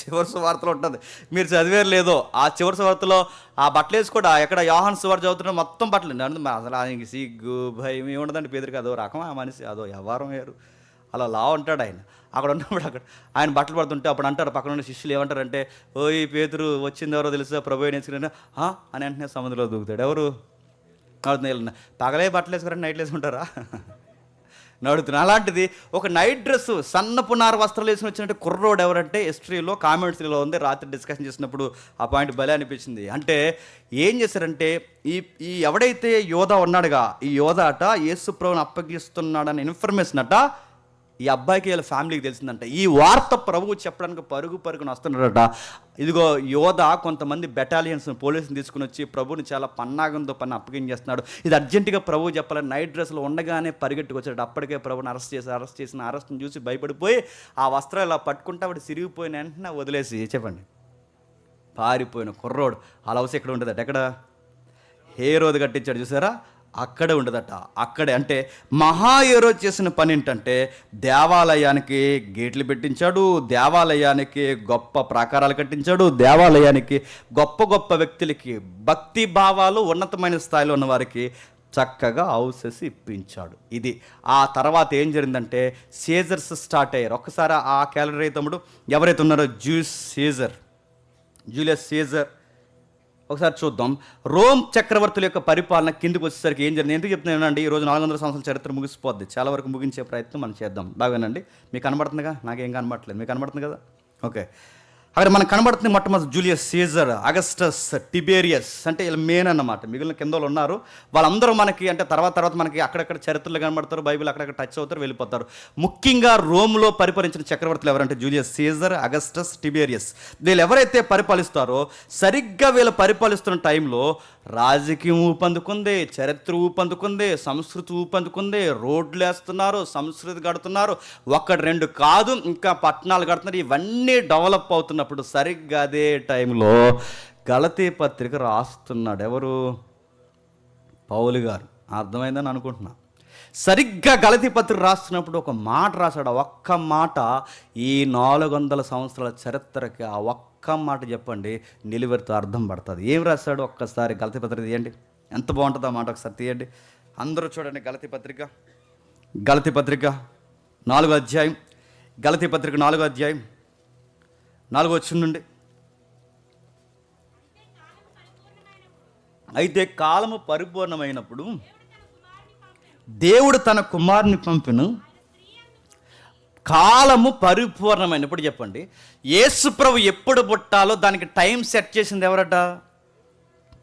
చివరి సువార్తలో ఉంటుంది, మీరు చదివేరు లేదో. ఆ చివరి సువార్తలో ఆ బట్టలు వేసుకోడా, ఎక్కడ యోహాను సువార్త చదువుతున్న మొత్తం బట్టలు. అసలు ఆయనకి సిగ్గు భయం ఏముండదండి. పేదరికి అదో రకం, ఆ మనిషి అదో వ్యవహారం వేరు. అలా లా ఉంటాడు ఆయన. అక్కడ ఉన్నప్పుడు ఆయన బట్టలు పడుతుంటే అప్పుడు అంటారు పక్కన ఉన్న శిష్యులు ఏమంటారంటే, ఓ ఈ పేదరు వచ్చింది ఎవరో తెలుసా, ప్రభు నేర్చుకుని అని వెంటనే సముద్రంలో దూకుతాడు. ఎవరు? పగలే బట్టలు వేసుకురండి, నైట్లు వేసుకుంటారా? నడుతున్నా. అలాంటిది ఒక నైట్ డ్రెస్సు, సన్నపు నార వస్త్రాలు వేసుకుని వచ్చినట్టు కుర్రోడు ఎవరంటే హిస్టరీలో కామెంట్స్లో ఉంది. రాత్రి డిస్కషన్ చేసినప్పుడు ఆ పాయింట్ భలే అనిపించింది. అంటే ఏం చేశారంటే, ఈ ఎవడైతే యోధ ఉన్నాడుగా, ఈ యోధ అట యేసు ప్రభువుని అప్పగిస్తున్నాడని ఇన్ఫర్మేషన్ అట ఈ అబ్బాయికి వీళ్ళ ఫ్యామిలీకి తెలిసిందంట. ఈ వార్త ప్రభువు చెప్పడానికి పరుగున వస్తున్నాడట. ఇదిగో యోధ కొంతమంది బెటాలియన్స్ పోలీసుని తీసుకుని వచ్చి ప్రభుని చాలా పన్నాగంతో పని అప్పగించేస్తున్నాడు. ఇది అర్జెంటుగా ప్రభువు చెప్పాలని నైట్ డ్రెస్లో ఉండగానే పరిగెట్టుకొచ్చాడు. అప్పటికే ప్రభుని అరెస్ట్ చేసిన అరెస్ట్ని చూసి భయపడిపోయి ఆ వస్త్రాలు ఇలా పట్టుకుంటే ఆవిడ సిరిగిపోయిన వెంటనే వదిలేసి చెప్పండి పారిపోయిన కుర్రోడు. ఆ లవ్స్ ఎక్కడ ఉండదట? ఎక్కడ? హేరోదు కట్టించాడు చూసారా, అక్కడే ఉండదట. అక్కడే అంటే మహాహీరో చేసిన పని ఏంటంటే, దేవాలయానికి గేట్లు పెట్టించాడు, దేవాలయానికి గొప్ప ప్రాకారాలు కట్టించాడు, దేవాలయానికి గొప్ప వ్యక్తులకి భక్తి భావాలు ఉన్నతమైన స్థాయిలో ఉన్న వారికి చక్కగా హౌసెస్ ఇప్పించాడు. ఇది ఆ తర్వాత ఏం జరిగిందంటే సీజర్స్ స్టార్ట్ అయ్యారు. ఒక్కసారి ఆ క్యాలరీ తమ్ముడు ఎవరైతే ఉన్నారో జూలియస్ సీజర్ ఒకసారి చూద్దాం. రోమ్ చక్రవర్తుల యొక్క పరిపాలన కిందకు వచ్చేసరికి ఏం జరిగింది? ఎందుకు చెప్తున్నానండి, ఈరోజు 400 సంవత్సరాల చరిత్ర ముగిసిపోద్ది. చాలా వరకు ముగించే ప్రయత్నం మనం చేద్దాం. బాగానండి, మీకు కనబడుతుందిగా, నాకేం కనబడట్లేదు, మీకు కనబడుతుంది కదా? ఓకే, అక్కడ మనకు కనబడుతుంది మొట్టమొదటి జూలియస్ సీజర్, అగస్టస్, టిబేరియస్ అంటే వీళ్ళు మెయిన్ అన్నమాట. మిగిలిన కిందలు ఉన్నారు, వాళ్ళందరూ మనకి అంటే తర్వాత మనకి అక్కడక్కడ చరిత్రలు కనబడతారు, బైబిల్ అక్కడక్కడ టచ్ అవుతారు, వెళ్ళిపోతారు. ముఖ్యంగా రోమ్లో పరిపాలించిన చక్రవర్తులు ఎవరంటే జూలియస్ సీజర్, అగస్టస్, టిబేరియస్. వీళ్ళు ఎవరైతే పరిపాలిస్తారో సరిగ్గా వీళ్ళు పరిపాలిస్తున్న టైంలో రాజకీయం ఊపందుకుంది, చరిత్ర ఊపందుకుంది, సంస్కృతి ఊపందుకుంది, రోడ్లు వేస్తున్నారు, సంస్కృతి కడుతున్నారు, ఒకటి రెండు కాదు ఇంకా పట్టణాలు కడుతున్నారు. ఇవన్నీ డెవలప్ అవుతున్నప్పుడు సరిగ్గా అదే టైంలో గలతీ పత్రిక రాస్తున్నాడు. ఎవరు? పౌలు గారు. అర్థమైందని అనుకుంటున్నా. సరిగ్గా గలతీ పత్రిక రాస్తున్నప్పుడు ఒక మాట రాశాడు. ఆ ఒక్క మాట ఈ 400 సంవత్సరాల చరిత్రకి ఆ ఒక్క మాట చెప్పండి నిలువెరుతో అర్థం పడుతుంది. ఏం రాశాడు? ఒక్కసారి గలతీ పత్రిక తీయండి, ఎంత బాగుంటుందో ఆ మాట ఒకసారి తీయండి. అందరూ చూడండి. గలతీ పత్రిక 4వ అధ్యాయం, గలతీ పత్రిక 4వ అధ్యాయం 4వ వచనం నుండి. అయితే కాలము పరిపూర్ణమైనప్పుడు దేవుడు తన కుమారుని పంపెను. కాలము పరిపూర్ణమైనప్పుడు చెప్పండి, యేసు ప్రభు ఎప్పుడు పుట్టాలో దానికి టైం సెట్ చేసింది ఎవరట?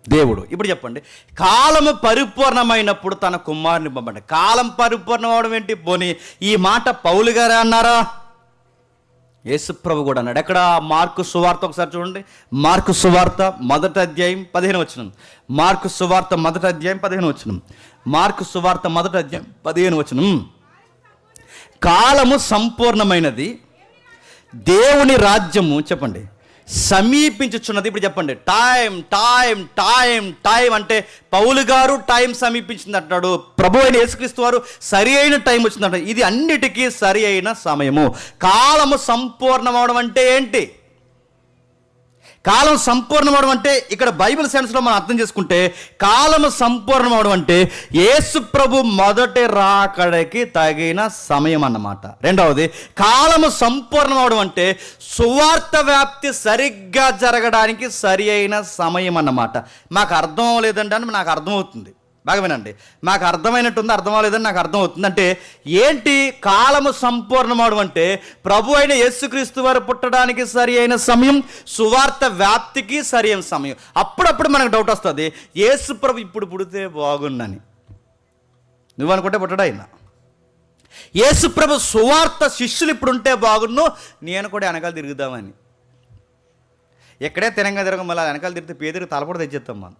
దేవుడు. ఇప్పుడు చెప్పండి, కాలము పరిపూర్ణమైనప్పుడు తన కుమారుని పంపండి. కాలం పరిపూర్ణం అవడం ఏంటి? పోనీ ఈ మాట పౌలు గారే అన్నారా? యేసు ప్రభు కూడా అన్నాడు. ఎక్కడ? మార్కు సువార్త ఒకసారి చూడండి. మార్కు సువార్త 1వ అధ్యాయం 15వ వచనం. మార్కు సువార్త 1వ అధ్యాయం 15వ వచనం. మార్కు సువార్త 1వ అధ్యాయం 15వ వచనం. కాలము సంపూర్ణమైనది, దేవుని రాజ్యము చెప్పండి సమీపించుచున్నది. ఇప్పుడు చెప్పండి, టైం అంటే పౌలు గారు టైం సమీపించింది అంటాడు, ప్రభు అయిన యేసుక్రీస్తు వారు సరి అయిన టైం వచ్చిందంట. ఇది అన్నిటికీ సరి అయిన సమయము. కాలము సంపూర్ణం అవడం అంటే ఏంటి? కాలం సంపూర్ణం అవడం అంటే ఇక్కడ బైబిల్ సెన్స్లో మనం అర్థం చేసుకుంటే కాలము సంపూర్ణం అవడం అంటే యేసు ప్రభు మొదటి రాకడకి తగిన సమయం అన్నమాట. రెండవది, కాలము సంపూర్ణం అవడం అంటే సువార్త వ్యాప్తి సరిగ్గా జరగడానికి సరి అయిన సమయం అన్నమాట. మాకు అర్థం లేదంటే అని నాకు అర్థమవుతుంది. బాగా వినండి, మాకు అర్థమైనట్టుంది, అర్థం అవ్వలేదని నాకు అర్థమవుతుంది. అంటే ఏంటి కాలము సంపూర్ణం అవడం అంటే ప్రభు అయిన యేసుక్రీస్తు వారు పుట్టడానికి సరి అయిన సమయం, సువార్త వ్యాప్తికి సరి అయిన సమయం. అప్పుడప్పుడు మనకు డౌట్ వస్తుంది, యేసు ప్రభు ఇప్పుడు పుడితే బాగుండని. నువ్వు అనుకుంటే పుట్టడా అయినా? యేసు ప్రభు సువార్త శిష్యులు ఇప్పుడు ఉంటే బాగుండు, నేను కూడా వెనకాల తిరుగుదామని. ఎక్కడే తినంగా తిరగం, మళ్ళీ వెనకాల తిరిగితే పేదరికి తలపడ తెచ్చేస్తాం మనం.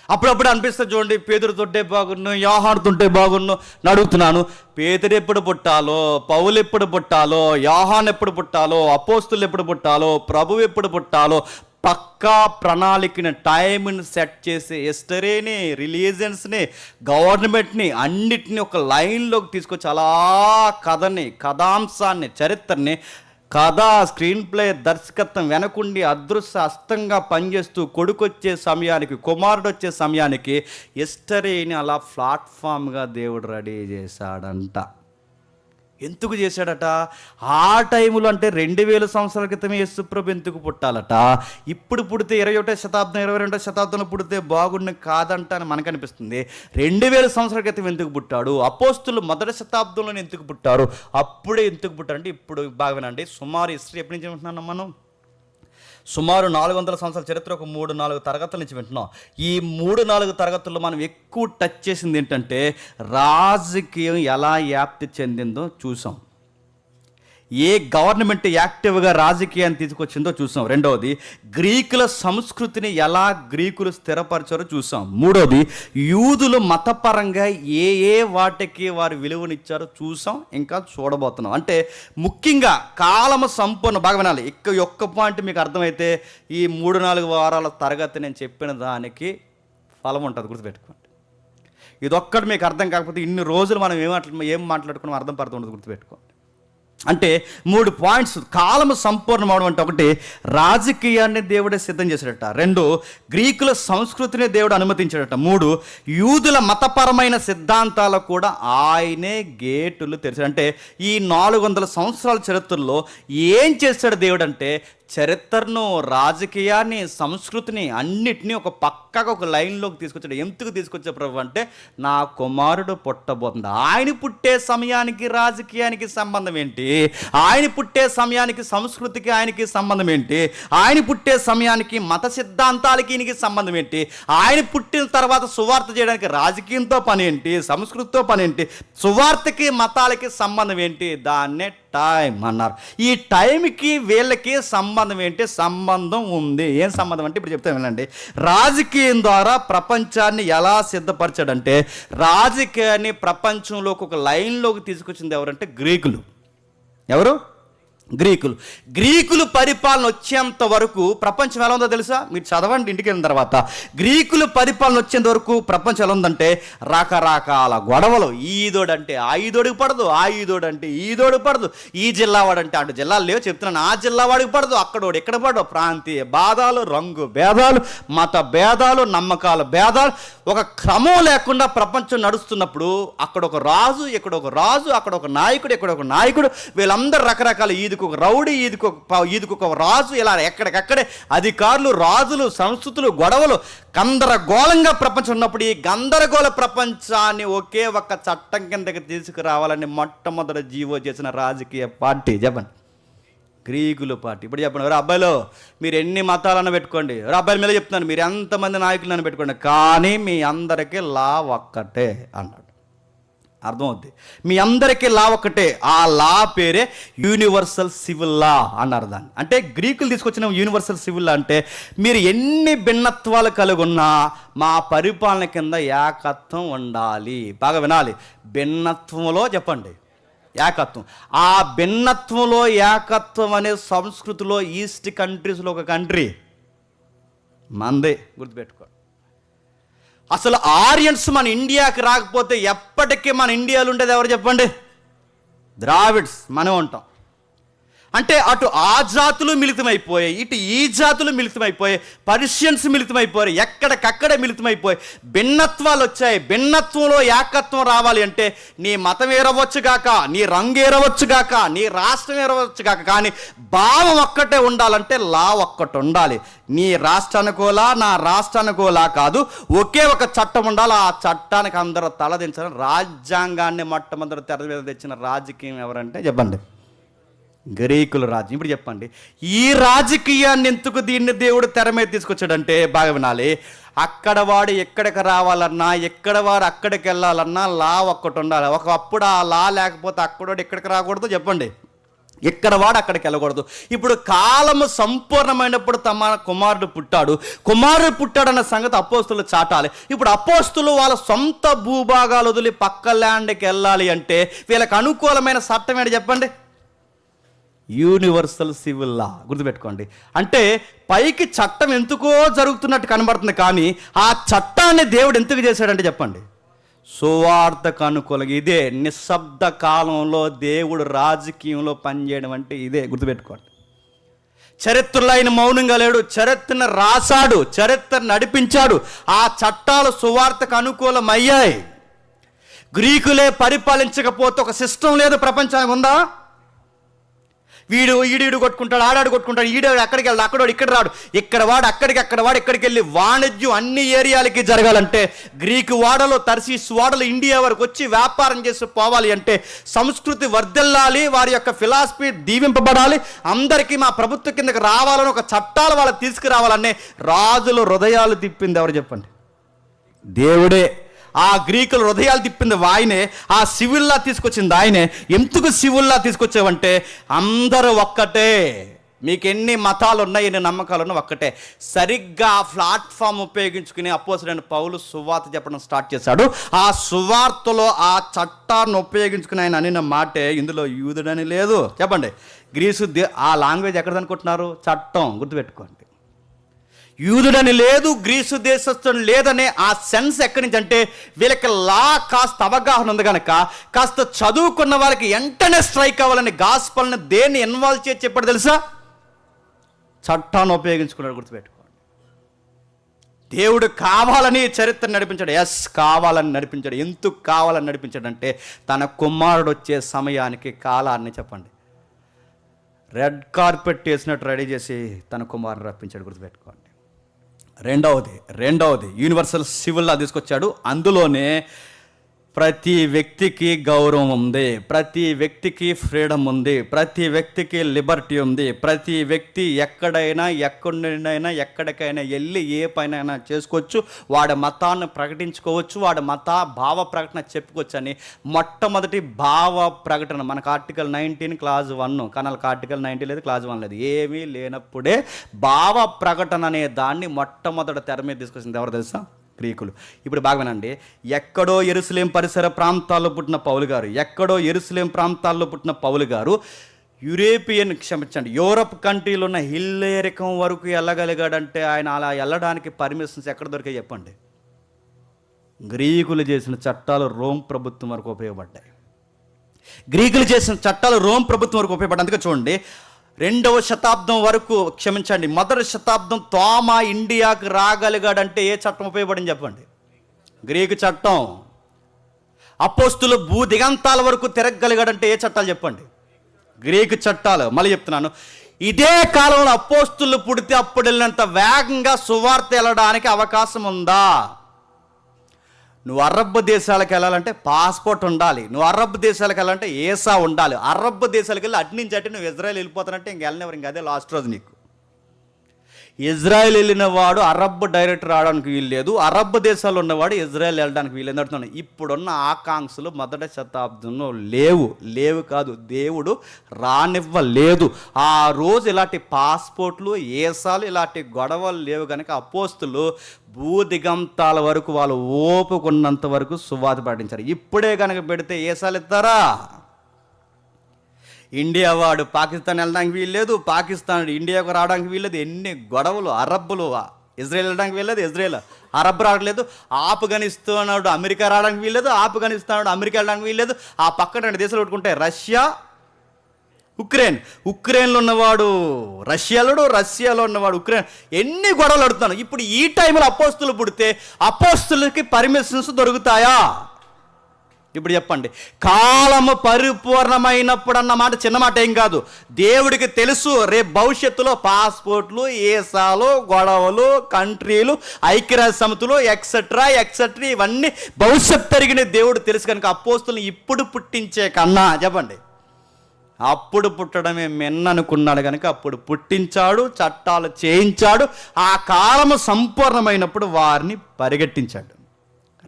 అప్పుడప్పుడు అనిపిస్తుంది చూడండి, పేతురుతుంటే బాగున్ను, యోహానుతుంటే బాగున్ను అని అడుగుతున్నాను. పేతురు ఎప్పుడు పుట్టాలో, పౌలు ఎప్పుడు పుట్టాలో, యోహాన్ ఎప్పుడు పుట్టాలో, అపోస్తులు ఎప్పుడు పుట్టాలో, ప్రభువు ఎప్పుడు పుట్టాలో పక్కా ప్రణాళికని, టైంని సెట్ చేసి హిస్టరీని, రిలీజన్స్ని, గవర్నమెంట్ని అన్నిటిని ఒక లైన్లోకి తీసుకొచ్చి అలా కథని, కథాంశాన్ని, చరిత్రని, కథ, స్క్రీన్ ప్లే, దర్శకత్వం వెనకుండి అదృశ్య హస్తంగా పనిచేస్తూ కొడుకొచ్చే సమయానికి, కుమారుడు వచ్చే సమయానికి హిస్టరీని అలా ప్లాట్ఫామ్గా దేవుడు రెడీ చేశాడంట. ఎందుకు చేశాడట? ఆ టైంలో అంటే 2000 సంవత్సరాల క్రితమే యేసుప్రభు ఎందుకు పుట్టాలట? ఇప్పుడు పుడితే 21వ శతాబ్దం 22వ శతాబ్దంలో పుడితే బాగుండు కాదంట అని మనకు అనిపిస్తుంది. 2000 సంవత్సరాల క్రితం ఎందుకు పుట్టాడు? అపోస్తులు మొదటి శతాబ్దంలోనే ఎందుకు పుట్టారు? అప్పుడే ఎందుకు పుట్టారంటే ఇప్పుడు బాగా వినండి. సుమారు హిస్టరీ ఎప్పటి నుంచి వింటున్నాం మనం? సుమారు 400 సంవత్సరాల చరిత్ర ఒక 3-4 తరగతుల నుంచి వింటున్నాం. ఈ 3-4 తరగతుల్లో మనం ఎక్కువ టచ్ చేసింది ఏంటంటే రాజకీయం ఎలా వ్యాప్తి చెందిందో చూసాం. ఏ గవర్నమెంట్ యాక్టివ్గా రాజకీయాన్ని తీసుకొచ్చిందో చూసాం. రెండవది, గ్రీకుల సంస్కృతిని ఎలా గ్రీకులు స్థిరపరిచారో చూసాం. మూడవది, యూదులు మతపరంగా ఏ వాటికి వారు విలువనిచ్చారో చూసాం, ఇంకా చూడబోతున్నాం. అంటే ముఖ్యంగా కాలము సంపూర్ణ, బాగా వినాలి, ఒక్క పాయింట్ మీకు అర్థమైతే ఈ 3-4 వారాల తరగతి నేను చెప్పిన దానికి ఫలం ఉంటుంది, గుర్తుపెట్టుకోండి. ఇదొక్కటి మీకు అర్థం కాకపోతే ఇన్ని రోజులు మనం ఏం మాట్లాడుకున్నాం అర్థం పడుతూ ఉండదు, గుర్తుపెట్టుకోండి. అంటే 3 పాయింట్స్. కాలము సంపూర్ణం అవడం అంటే ఒకటి, రాజకీయాన్ని దేవుడే సిద్ధం చేశాడట. 2, గ్రీకుల సంస్కృతిని దేవుడు అనుమతించాడట. 3, యూదుల మతపరమైన సిద్ధాంతాలకు కూడా ఆయనే గేటులు తెరిచాడు. అంటే ఈ 400 సంవత్సరాల చరిత్రలో ఏం చేశాడు దేవుడు అంటే చరిత్రను, రాజకీయాన్ని, సంస్కృతిని అన్నిటినీ ఒక పక్కగా ఒక లైన్లోకి తీసుకొచ్చాడు. ఎందుకు తీసుకొచ్చే ప్రభు అంటే నా కుమారుడు పుట్టబోతుంది. ఆయన పుట్టే సమయానికి రాజకీయానికి సంబంధం ఏంటి? ఆయన పుట్టే సమయానికి సంస్కృతికి ఆయనకి సంబంధం ఏంటి? ఆయన పుట్టే సమయానికి మత సిద్ధాంతాలకి ఈయనకి సంబంధం ఏంటి? ఆయన పుట్టిన తర్వాత సువార్త చేయడానికి రాజకీయంతో పని ఏంటి? సంస్కృతితో పని ఏంటి? సువార్తకి మతాలకి సంబంధం ఏంటి? దాన్నే టైం అన్నారు. ఈ టైంకి వీళ్ళకి సంబంధం ఏంటి? సంబంధం ఉంది. ఏం సంబంధం అంటే ఇప్పుడు చెప్తాను వినండి. రాజకీయం ద్వారా ప్రపంచాన్ని ఎలా సిద్ధపరచాడంటే రాజకీయాన్ని ప్రపంచంలోకి ఒక లైన్లోకి తీసుకొచ్చింది ఎవరంటే గ్రీకులు. ఎవరు? గ్రీకులు పరిపాలన వచ్చేంత వరకు ప్రపంచం ఎలా ఉందో తెలుసా? మీరు చదవండి ఇంటికి వెళ్ళిన తర్వాత. గ్రీకులు పరిపాలన వచ్చేంత వరకు ప్రపంచం ఎలా ఉందంటే రకరకాల గొడవలు. ఈదోడంటే ఆ ఈదోడికి పడదు, ఆ ఈదోడంటే ఈదోడికి పడదు, ఈ జిల్లా వాడంటే అటు జిల్లాలు లేవు చెప్తున్నాను, ఆ జిల్లా వాడికి పడదు, అక్కడోడు ఇక్కడ పడదు. ప్రాంతీయ భేదాలు, రంగు భేదాలు, మత భేదాలు, నమ్మకాల భేదాలు, ఒక క్రమం లేకుండా ప్రపంచం నడుస్తున్నప్పుడు అక్కడ ఒక రాజు, ఇక్కడ ఒక రాజు, అక్కడ ఒక నాయకుడు, ఇక్కడ ఒక నాయకుడు, వీళ్ళందరూ రకరకాల ఈదుకొక రౌడీ, ఈదుకొక రాజు, ఇలా ఎక్కడికక్కడే అధికారులు, రాజులు, సంస్కృతులు, గొడవలు, గందరగోళంగా ప్రపంచం ఉన్నప్పుడు ఈ గందరగోళ ప్రపంచాన్ని ఒకే ఒక్క చట్టం కిందకి తీసుకురావాలని మొట్టమొదటి జీవో చేసిన రాజకీయ పార్టీ చెప్పండి, గ్రీకుల పార్టీ. ఇప్పుడు చెప్పండి, ఎవరు అబ్బాయిలో మీరు ఎన్ని మతాలన్నా పెట్టుకోండి, ఎవరు అబ్బాయిల మీద చెప్తున్నాను, మీరు ఎంతమంది నాయకులను పెట్టుకోండి, కానీ మీ అందరికీ లా ఒక్కటే అన్నాడు. అర్థమవుద్ది. మీ అందరికీ లా ఒక్కటే. ఆ లా పేరే యూనివర్సల్ సివిల్ లా అన్నారు దాన్ని. అంటే గ్రీకులు తీసుకొచ్చిన యూనివర్సల్ సివిల్ లా అంటే మీరు ఎన్ని భిన్నత్వాలు కలిగి ఉన్నా మా పరిపాలన కింద ఏకత్వం ఉండాలి. బాగా వినాలి, భిన్నత్వంలో చెప్పండి ఏకత్వం. ఆ భిన్నత్వంలో ఏకత్వం అనే సంస్కృతిలో ఈస్ట్ కంట్రీస్లో ఒక కంట్రీ మందే, గుర్తుపెట్టుకోండి. అసలు ఆరియన్స్ మన ఇండియాకి రాకపోతే ఎప్పటికీ మన ఇండియాలో ఉండేది ఎవరు చెప్పండి? ద్రావిడ్స్, మనం ఉంటాం. అంటే అటు ఆ జాతులు మిళితమైపోయాయి, ఇటు ఈ జాతులు మిళితమైపోయాయి, పర్షియన్స్ మిళితమైపోయారు, ఎక్కడికక్కడే మిళితమైపోయాయి, భిన్నత్వాలు వచ్చాయి. భిన్నత్వంలో ఏకత్వం రావాలి అంటే నీ మతం ఏరవచ్చు గాక, నీ రంగు ఏరవచ్చు గాక, నీ రాష్ట్రం ఏరవచ్చు గాక, కానీ భావం ఒక్కటే ఉండాలంటే లా ఒక్కటి ఉండాలి. నీ రాష్ట్రానికోలా, నా రాష్ట్రానికోలా కాదు, ఒకే ఒక చట్టం ఉండాలి. ఆ చట్టానికి అందరూ తలదించాలి. రాజ్యాంగాన్ని మొట్టమొదటి తెర మీద తెచ్చిన రాజకీయం ఎవరంటే చెప్పండి, గ్రీకుల రాజ్యం. ఇప్పుడు చెప్పండి, ఈ రాజకీయాన్ని ఎందుకు దీన్ని దేవుడు తెర మీద తీసుకొచ్చాడంటే బాగా వినాలి, అక్కడ వాడు ఎక్కడికి రావాలన్నా, ఎక్కడ వాడు అక్కడికి వెళ్ళాలన్నా లా ఒక్కటి ఉండాలి. ఒకప్పుడు ఆ లా లేకపోతే అక్కడోడు ఎక్కడికి రాకూడదు చెప్పండి, ఇక్కడ వాడు అక్కడికి వెళ్ళకూడదు. ఇప్పుడు కాలము సంపూర్ణమైనప్పుడు తమ కుమారుడు పుట్టాడన్న సంగతి అపోస్తులు చాటాలి. ఇప్పుడు అపోస్తులు వాళ్ళ సొంత భూభాగాలు వదిలి పక్క ల్యాండ్కి వెళ్ళాలి అంటే వీళ్ళకి అనుకూలమైన చట్టం ఏంటి చెప్పండి? యూనివర్సల్ సివిల్ లా. గుర్తుపెట్టుకోండి. అంటే పైకి చట్టం ఎందుకో జరుగుతున్నట్టు కనబడుతుంది, కానీ ఆ చట్టాన్ని దేవుడు ఎందుకు చేశాడంటే చెప్పండి, సువార్తకు అనుకూలంగా. ఇదే నిశ్శబ్ద కాలంలో దేవుడు రాజకీయంలో పనిచేయడం అంటే ఇదే. గుర్తుపెట్టుకోండి. చరిత్రలో ఆయన మౌనంగా లేడు, చరిత్రను రాశాడు, చరిత్ర నడిపించాడు. ఆ చట్టాలు సువార్తకు అనుకూలమయ్యాయి. గ్రీకులే పరిపాలించకపోతే ఒక సిస్టమ్ లేదు ప్రపంచానికి, ఉందా? ఈడు కొట్టుకుంటాడు, ఆడాడు కొట్టుకుంటాడు, ఈడాడు అక్కడికి వెళ్ళి అక్కడోడు ఇక్కడ రాడు, ఇక్కడ వాడు అక్కడికి, అక్కడ వాడు ఇక్కడికి వెళ్ళి వాణిజ్యం అన్ని ఏరియాలకి జరగాలంటే, గ్రీకు వాడలో తర్సీస్ వాడలు ఇండియా వరకు వచ్చి వ్యాపారం చేసి పోవాలి అంటే, సంస్కృతి వర్ధిల్లాలి, వారి యొక్క ఫిలాసఫీ దీవింపబడాలి, అందరికీ మా ప్రభుత్వం కిందకి రావాలని ఒక చట్టాలు వాళ్ళకి తీసుకురావాలనే రాజుల హృదయాలు తిప్పింది ఎవరు చెప్పండి? దేవుడే. ఆ గ్రీకుల హృదయాలు తిప్పింది ఆయనే. ఆ సివిల్లా తీసుకొచ్చింది ఆయనే. ఎందుకు సివిల్లా తీసుకొచ్చావంటే అందరూ ఒక్కటే, మీకు ఎన్ని మతాలు ఉన్నాయి, ఎన్ని నమ్మకాలు ఉన్నాయి, ఒక్కటే. సరిగ్గా ఆ ప్లాట్ఫామ్ ఉపయోగించుకుని అపోస్తలుడైన పౌలు సువార్త చెప్పడం స్టార్ట్ చేశాడు. ఆ సువార్తలో ఆ చట్టాన్ని ఉపయోగించుకుని ఆయన అనిన మాటే, ఇందులో యూదుడని లేదు చెప్పండి, గ్రీసు ఆ లాంగ్వేజ్ ఎక్కడదనుకుంటున్నారు? చట్టం. గుర్తుపెట్టుకోండి. యూదుడని లేదు, గ్రీసు దేశస్థుని లేదనే ఆ సెన్స్ ఎక్కడి నుంచి అంటే, వీళ్ళకి లా కాస్త అవగాహన ఉంది కనుక కాస్త చదువుకున్న వాళ్ళకి వెంటనే స్ట్రైక్ అవ్వాలని గాస్పల్ని దేన్ని ఇన్వాల్వ్ చేసి చెప్పాడు తెలుసా? చట్టాన్ని ఉపయోగించుకున్నాడు. గుర్తుపెట్టుకోండి. దేవుడు కావాలని చరిత్ర నడిపించాడు. కావాలని నడిపించాడు. ఎందుకు కావాలని నడిపించాడు అంటే, తన కుమారుడు వచ్చే సమయానికి కాలాన్ని చెప్పండి రెడ్ కార్పెట్ వేసినట్టు రెడీ చేసి తన కుమారుని రప్పించాడు. గుర్తుపెట్టుకోండి. రెండవది యూనివర్సల్ సివిల్ లా తీసుకొచ్చాడు. అందులోనే ప్రతి వ్యక్తికి గౌరవం ఉంది, ప్రతి వ్యక్తికి ఫ్రీడమ్ ఉంది, ప్రతి వ్యక్తికి లిబర్టీ ఉంది. ప్రతి వ్యక్తి ఎక్కడైనా ఎక్కడికైనా వెళ్ళి ఏ పైన చేసుకోవచ్చు, వాడి మతాన్ని ప్రకటించుకోవచ్చు, వాడి భావ ప్రకటన చెప్పుకోవచ్చు అని మొట్టమొదటి భావ ప్రకటన మనకు ఆర్టికల్ 19 క్లాజ్ 1, కానీ ఆర్టికల్ 90 లేదు, క్లాజ్ 1 లేదు, ఏమీ లేనప్పుడే భావ ప్రకటన అనే దాన్ని మొట్టమొదటి తెర మీద తీసుకొచ్చింది ఎవరు తెలుసా? గ్రీకులు. ఇప్పుడు బాగా వినండి. ఎక్కడో యెరూషలేం పరిసర ప్రాంతాల్లో పుట్టిన పౌలు గారు యూరప్ కంట్రీలో ఉన్న హిల్లేరికం వరకు వెళ్ళగలిగాడంటే ఆయన అలా వెళ్ళడానికి పర్మిషన్స్ ఎక్కడ దొరికాయి చెప్పండి? గ్రీకులు చేసిన చట్టాలు రోమ్ ప్రభుత్వం వరకు ఉపయోగపడ్డాయి. అందుకే చూడండి, 2వ శతాబ్దం వరకు మొదటి శతాబ్దం తోమా ఇండియాకు రాగలిగాడంటే ఏ చట్టం ఉపయోగపడింది చెప్పండి? గ్రీకు చట్టం. అపోస్తులు భూ దిగంతాల వరకు తిరగగలిగాడంటే ఏ చట్టాలు చెప్పండి? గ్రీకు చట్టాలు. మళ్ళీ చెప్తున్నాను, ఇదే కాలంలో అపోస్తులు పుడితే అప్పుడు వెళ్ళినంత వేగంగా సువార్త వెళ్ళడానికి అవకాశం ఉందా? నువ్వు అరబ్ దేశాలకు వెళ్ళాలంటే పాస్పోర్ట్ ఉండాలి, నువ్వు అరబ్ దేశాలకు వెళ్ళాలంటే ఏసా ఉండాలి. అరబ్ దేశాలకు వెళ్ళి అటు నుంచి అటు నువ్వు ఇజ్రాయెల్ వెళ్ళిపోతానంటే ఇంకెళ్ళినవారు, ఇంక అదే లాస్ట్ రోజు నీకు. ఇజ్రాయెల్ వెళ్ళిన వాడు అరబ్ డైరెక్ట్ రావడానికి వీలు లేదు, అరబ్ దేశాల్లో ఉన్నవాడు ఇజ్రాయెల్ వెళ్ళడానికి వీలు లేదు అంటున్నాను. ఇప్పుడున్న ఆకాంక్షలు మొదటి శతాబ్దంలో లేవు కాదు, దేవుడు రానివ్వలేదు. ఆ రోజు ఇలాంటి పాస్పోర్ట్లు, ఏసాలు, ఇలాంటి గొడవలు లేవు కనుక అపోస్తులు భూదిగంతాల వరకు వాళ్ళు ఓపుకున్నంత వరకు సువార్త పాటించారు. ఇప్పుడే కనుక పెడితే ఏసాలు ఇస్తారా? ఇండియా వాడు పాకిస్తాన్ వెళ్ళడానికి వీల్లేదు, పాకిస్తాన్ ఇండియాకు రావడానికి వీల్లేదు. ఎన్ని గొడవలు. అరబ్బులు ఇజ్రాయెల్ వెళ్ళడానికి వీల్లేదు, ఇజ్రాయెల్ అరబ్ రావట్లేదు. ఆఫ్ఘనిస్తాన్ అమెరికా రావడానికి వీల్లేదు, ఆఫ్ఘనిస్తాన్ అమెరికా వెళ్ళడానికి వీల్లేదు. ఆ పక్కన 2 దేశాలు కొట్టుకుంటే రష్యా, ఉక్రెయిన్లో ఉన్నవాడు రష్యాలో, రష్యాలో ఉన్నవాడు ఉక్రెయిన్. ఎన్ని గొడవలు అడుగుతాను. ఇప్పుడు ఈ టైంలో అపోస్తులు పుడితే అపోస్తులకి పర్మిషన్స్ దొరుకుతాయా? ఇప్పుడు చెప్పండి. కాలము పరిపూర్ణమైనప్పుడు అన్న మాట చిన్న మాట ఏం కాదు. దేవుడికి తెలుసు రేపు భవిష్యత్తులో పాస్పోర్ట్లు, ఏసాలు, గొడవలు, కంట్రీలు, ఐక్యరాజ్య సమితులు ఎక్సెట్రా ఇవన్నీ భవిష్యత్తు జరిగిన దేవుడు తెలుసు కనుక అపోస్తులను ఇప్పుడు పుట్టించే కన్నా చెప్పండి అప్పుడు పుట్టడమే మెన్ననుకున్నాడు కనుక అప్పుడు పుట్టించాడు, చట్టాలు చేయించాడు. ఆ కాలము సంపూర్ణమైనప్పుడు వారిని పరిగెట్టించాడు.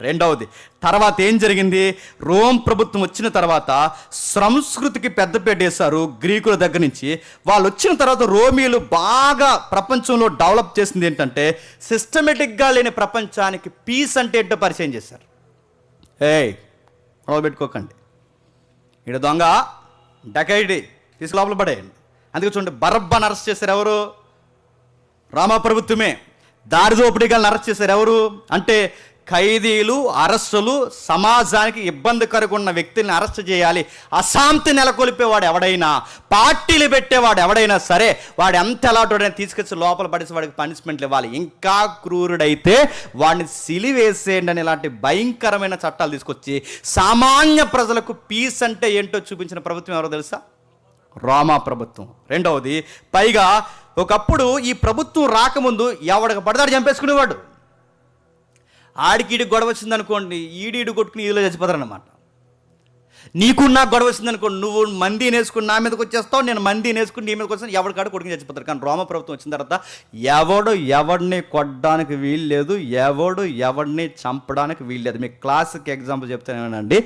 రెండవది, తర్వాత ఏం జరిగింది? రోమ్ ప్రభుత్వం వచ్చిన తర్వాత సంస్కృతికి పెద్దపీట వేశారు గ్రీకుల దగ్గర నుంచి. వాళ్ళు వచ్చిన తర్వాత రోమీలు బాగా ప్రపంచంలో డెవలప్ చేసింది ఏంటంటే, సిస్టమేటిక్గా లేని ప్రపంచానికి పీస్ అంటే ఏంటో పరిచయం చేశారు. గొడవ పెట్టుకోకండి, ఇక్కడ దొంగ డకైటీ తీసి లోపల పడేయండి. అందుకే చూడండి, బరబ్బని అరెస్ట్ చేశారు ఎవరు? రామా ప్రభుత్వమే. దారిదోపిడిగా అరెస్ట్ చేశారు ఎవరు అంటే, ఖైదీలు, అరెస్టులు, సమాజానికి ఇబ్బందికరంగా ఉన్న వ్యక్తిని అరెస్ట్ చేయాలి. అశాంతి నెలకొల్పేవాడు ఎవడైనా, పార్టీలు పెట్టేవాడు ఎవడైనా సరే, వాడు ఎంత ఎలాంటి తీసుకొచ్చి లోపల పడేసి వాడికి పనిష్మెంట్లు ఇవ్వాలి. ఇంకా క్రూరుడైతే వాడిని సిలివేసేయండి అని ఇలాంటి భయంకరమైన చట్టాలు తీసుకొచ్చి సామాన్య ప్రజలకు పీస్ అంటే ఏంటో చూపించిన ప్రభుత్వం ఎవరో తెలుసా? రోమా ప్రభుత్వం. రెండవది, పైగా ఒకప్పుడు ఈ ప్రభుత్వం రాకముందు ఎవడికి పడతాడు చంపేసుకునేవాడు. ఆడికి గొడవ వచ్చిందనుకోండి, ఈడు కొట్టుకుని ఈలో చచ్చిపోతారన్నమాట. నీకు నాకు గొడవ వచ్చిందనుకోండి, నువ్వు మంది నేసుకుని నా మీదకి వచ్చేస్తావు, నేను మంది నేసుకుని నీ మీదకి వచ్చాను, ఎవరికాడ కొట్టుకుని చచ్చిపోతారు. కానీ రోమ ప్రభుత్వం వచ్చిన తర్వాత ఎవడు ఎవడిని కొట్టడానికి వీలు లేదు, ఎవడు ఎవడిని చంపడానికి వీలు లేదు. మీకు క్లాసిక్ ఎగ్జాంపుల్ చెప్తానేనండి.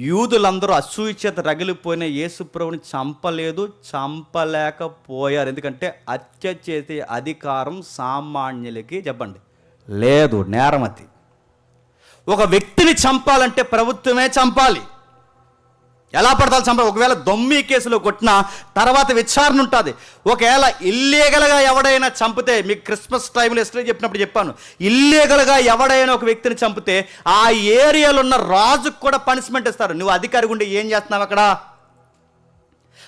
యూదులందరూ అసూయ చేత రగిలిపోయిన యేసుప్రభుని చంపలేదు, చంపలేకపోయారు. ఎందుకంటే హత్య చేసే అధికారం సామాన్యులకి చెప్పండి లేదు, నేరమతి. ఒక వ్యక్తిని చంపాలంటే ప్రభుత్వమే చంపాలి. ఎలా పడతారు చంపాలి? ఒకవేళ దొమ్మి కేసులో కొట్టిన తర్వాత విచారణ ఉంటుంది. ఒకవేళ ఇల్లీగల్గా ఎవడైనా చంపితే, మీకు క్రిస్మస్ టైంలో ఎస్టర్డే చెప్పినప్పుడు చెప్పాను, ఇల్లీగల్గా ఎవడైనా ఒక వ్యక్తిని చంపితే ఆ ఏరియాలో ఉన్న రాజుకు కూడా పనిష్మెంట్ ఇస్తారు. నువ్వు అధికారి ఉండి ఏం చేస్తున్నావు అక్కడ?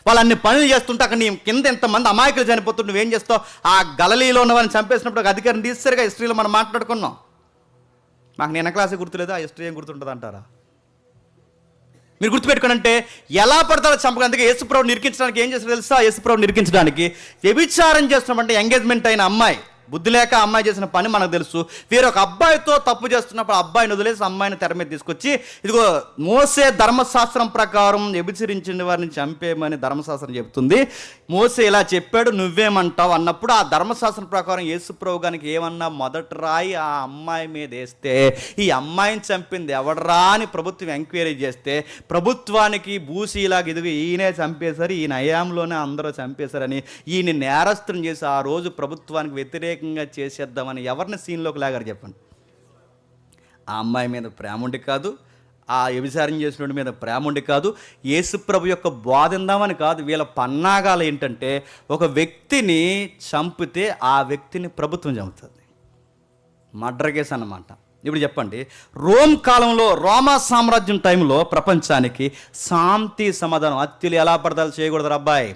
వాళ్ళు అన్ని పనులు చేస్తుంటే అక్కడ నీ కింద ఎంతమంది అమాయకులు చనిపోతుంటే నువ్వేం చేస్తావు? ఆ గలలీలో ఉన్న వాళ్ళని చంపేసినప్పుడు ఒక అధికారిని తీసేసరిగా హిస్టరీలో మనం మాట్లాడుకున్నాం. మాకు నేను క్లాసే గుర్తులేదు, ఆ హిస్టరీ ఏం గుర్తుంటుంది అంటారా? మీరు గుర్తుపెట్టుకోండి. అంటే ఎలా పడతారో చంపక. అందుకే యేసుప్రభుని నిరికించడానికి ఏం చేస్తారో తెలుసా? యేసుప్రభుని నిరికించడానికి వ్యభిచారం చేస్తున్నామంటే ఎంగేజ్మెంట్ అయిన అమ్మాయి, బుద్ధి లేక అమ్మాయి చేసిన పని మనకు తెలుసు. వేరే ఒక అబ్బాయితో తప్పు చేస్తున్నప్పుడు అబ్బాయిని వదిలేసి అమ్మాయిని తెర మీద తీసుకొచ్చి, ఇదిగో మోసే ధర్మశాస్త్రం ప్రకారం వ్యభిచరించిన వారిని చంపేయమని ధర్మశాస్త్రం చెబుతుంది. మోసే ఇలా చెప్పాడు, నువ్వేమంటావు అన్నప్పుడు ఆ ధర్మశాస్త్రం ప్రకారం యేసుప్రభు గారికి ఏమన్నా మొదటి రాయి ఆ అమ్మాయి మీద వేస్తే, ఈ అమ్మాయిని చంపింది ఎవడరా అని ప్రభుత్వం ఎంక్వైరీ చేస్తే, ప్రభుత్వానికి బూసీలాగా ఇదిగో ఈయనే చంపేశారు, ఈయన అయాంలోనే అందరూ చంపేశారని ఈయన నేరస్తుని చేసి ఆ రోజు ప్రభుత్వానికి వ్యతిరేకంగా చేసేద్దామని ఎవరిని సీన్లోకి లాగారు చెప్పండి? ఆ అమ్మాయి మీద ప్రేమ ఉండి కాదు, ఆ వ్యభిచారం చేసిన మీద ప్రేమ ఉండి కాదు, యేసుప్రభు యొక్క బోధిందామని కాదు. వీళ్ళ పన్నాగాలు ఏంటంటే, ఒక వ్యక్తిని చంపితే ఆ వ్యక్తిని ప్రభుత్వం చంపుతుంది. మర్డర్ కేసు అన్నమాట. ఇప్పుడు చెప్పండి, రోమ్ కాలంలో, రోమా సామ్రాజ్యం టైంలో ప్రపంచానికి శాంతి సమాధానం. హత్యలు ఎలా పడతాలు చేయకూడదు అబ్బాయి.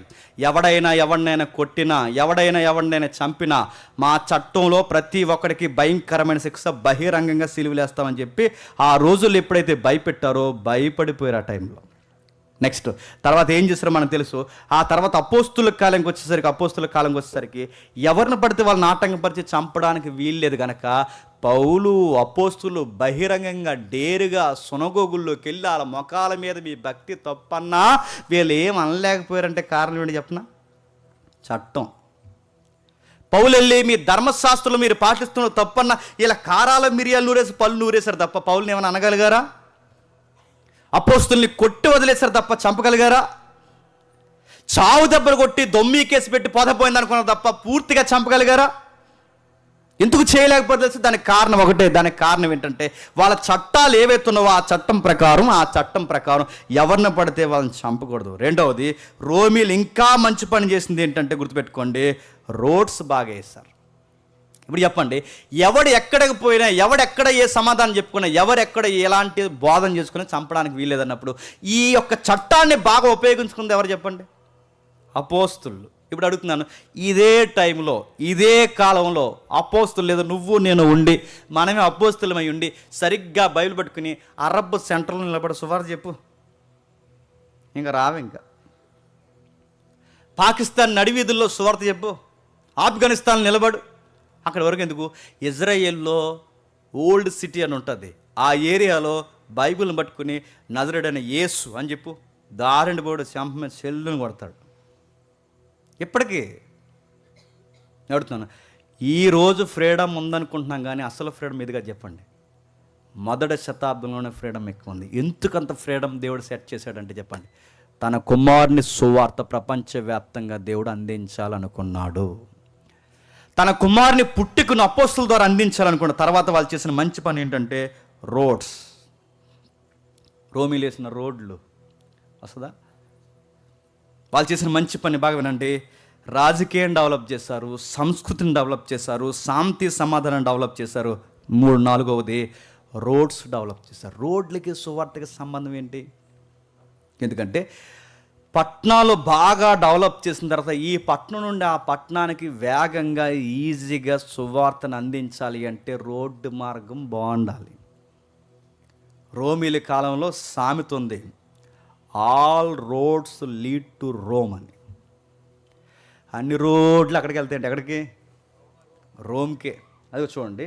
ఎవడైనా ఎవడినైనా కొట్టినా, ఎవడైనా ఎవడినైనా చంపినా మా చట్టంలో ప్రతి ఒక్కడికి భయంకరమైన శిక్ష, బహిరంగంగా సిలువలేస్తామని చెప్పి ఆ రోజుల్లో ఎప్పుడైతే భయపెట్టారో భయపడిపోయారు ఆ టైంలో. నెక్స్ట్ తర్వాత ఏం చేస్తారో మనకు తెలుసు. ఆ తర్వాత అపోస్తుల కాలంకి వచ్చేసరికి ఎవరిని పడితే వాళ్ళని ఆటంకపరిచి చంపడానికి వీల్లేదు కనుక పౌలు, అపోస్తులు బహిరంగంగా డేరుగా సునగోగుల్లోకి వెళ్ళి వాళ్ళ ముఖాల మీద మీ భక్తి తప్పన్నా వీళ్ళు ఏం అనలేకపోయారంటే కారణం ఏంటి చెప్పనా? చట్టం. పౌలు వెళ్ళి మీ ధర్మశాస్త్రంలో మీరు పాటిస్తున్న తప్పన్నా ఇలా కారాల మిరియాలు నూరేసి పళ్ళు నూరేశారు తప్ప పౌలుని ఏమైనా అనగలిగారా? అపోస్తుల్ని కొట్టి వదిలేశారు తప్ప చంపగలిగారా? చావు దెబ్బలు కొట్టి దొమ్మి కేసు పెట్టి పోతపోయింది అనుకున్నారు తప్ప పూర్తిగా చంపగలిగారా? ఎందుకు చేయలేకపోతే తెలుసు? దానికి కారణం ఒకటే. దానికి కారణం ఏంటంటే వాళ్ళ చట్టాలు ఏవైతున్నావో ఆ చట్టం ప్రకారం ఎవరిని పడితే వాళ్ళని చంపకూడదు. రెండవది, రోమీలు ఇంకా మంచి పని చేసింది ఏంటంటే గుర్తుపెట్టుకోండి, రోడ్స్ బాగా వేస్తారు. ఇప్పుడు చెప్పండి, ఎవడు ఎక్కడికి పోయినా, ఎవడెక్కడ ఏ సమాధానం చెప్పుకున్నా, ఎవరెక్కడ ఎలాంటి బోధన చేసుకున్నా చంపడానికి వీల్లేదన్నప్పుడు ఈ యొక్క చట్టాన్ని బాగా ఉపయోగించుకుంది ఎవరు చెప్పండి? అపోస్తులు. ఇప్పుడు అడుగుతున్నాను, ఇదే టైంలో, ఇదే కాలంలో అపోస్తులు లేదా నువ్వు నేను ఉండి, మనమే అపోస్తులమై ఉండి సరిగ్గా బైబిల్ పట్టుకుని అరబ్ సెంటర్లో నిలబడి సువార్త చెప్పు, ఇంకా ఇంకా పాకిస్తాన్ నడివీధుల్లో సువార్త చెప్పు, ఆఫ్ఘనిస్తాన్ నిలబడు. అక్కడి వరకు ఎందుకు? ఇజ్రాయెల్లో ఓల్డ్ సిటీ అని ఉంటుంది, ఆ ఏరియాలో బైబిల్ని పట్టుకుని నజరేయుడైన యేసు అని చెప్పు, దారిని పోడు చెంప చెల్లుని కొడతాడు. ఇప్పటికీ అడుగుతున్నాను, ఈరోజు ఫ్రీడమ్ ఉందనుకుంటున్నాం కానీ అసలు ఫ్రీడమ్ ఇదిగా చెప్పండి. మొదటి శతాబ్దంలోనే ఫ్రీడమ్ ఎక్కువ ఉంది. ఎందుకంత ఫ్రీడమ్ దేవుడు సెట్ చేశాడంటే చెప్పండి, తన కుమారుని సువార్త ప్రపంచవ్యాప్తంగా దేవుడు అందించాలనుకున్నాడు. తన కుమారుని పుట్టుకను అపోస్తుల ద్వారా అందించాలనుకున్న తర్వాత వాళ్ళు చేసిన మంచి పని ఏంటంటే రోడ్స్, రోమిలు వేసిన రోడ్లు వస్తుందా? వాళ్ళు చేసిన మంచి పని బాగా వినండి. రాజకీయం డెవలప్ చేశారు, సంస్కృతిని డెవలప్ చేశారు, శాంతి సమాధానం డెవలప్ చేశారు. 4వది రోడ్స్ డెవలప్ చేశారు. రోడ్లకి సువార్తకి సంబంధం ఏంటి? ఎందుకంటే పట్టణాలు బాగా డెవలప్ చేసిన తర్వాత ఈ పట్టణం నుండి ఆ పట్టణానికి వేగంగా ఈజీగా సువార్తను అందించాలి అంటే రోడ్డు మార్గం బాగుండాలి. రోమిల కాలంలో సామెత ఉంది, all roads lead to Rome అని. అన్ని రోడ్లు అక్కడికి వెళ్తాయంటే ఎక్కడికి? రోమ్కే. అది చూడండి,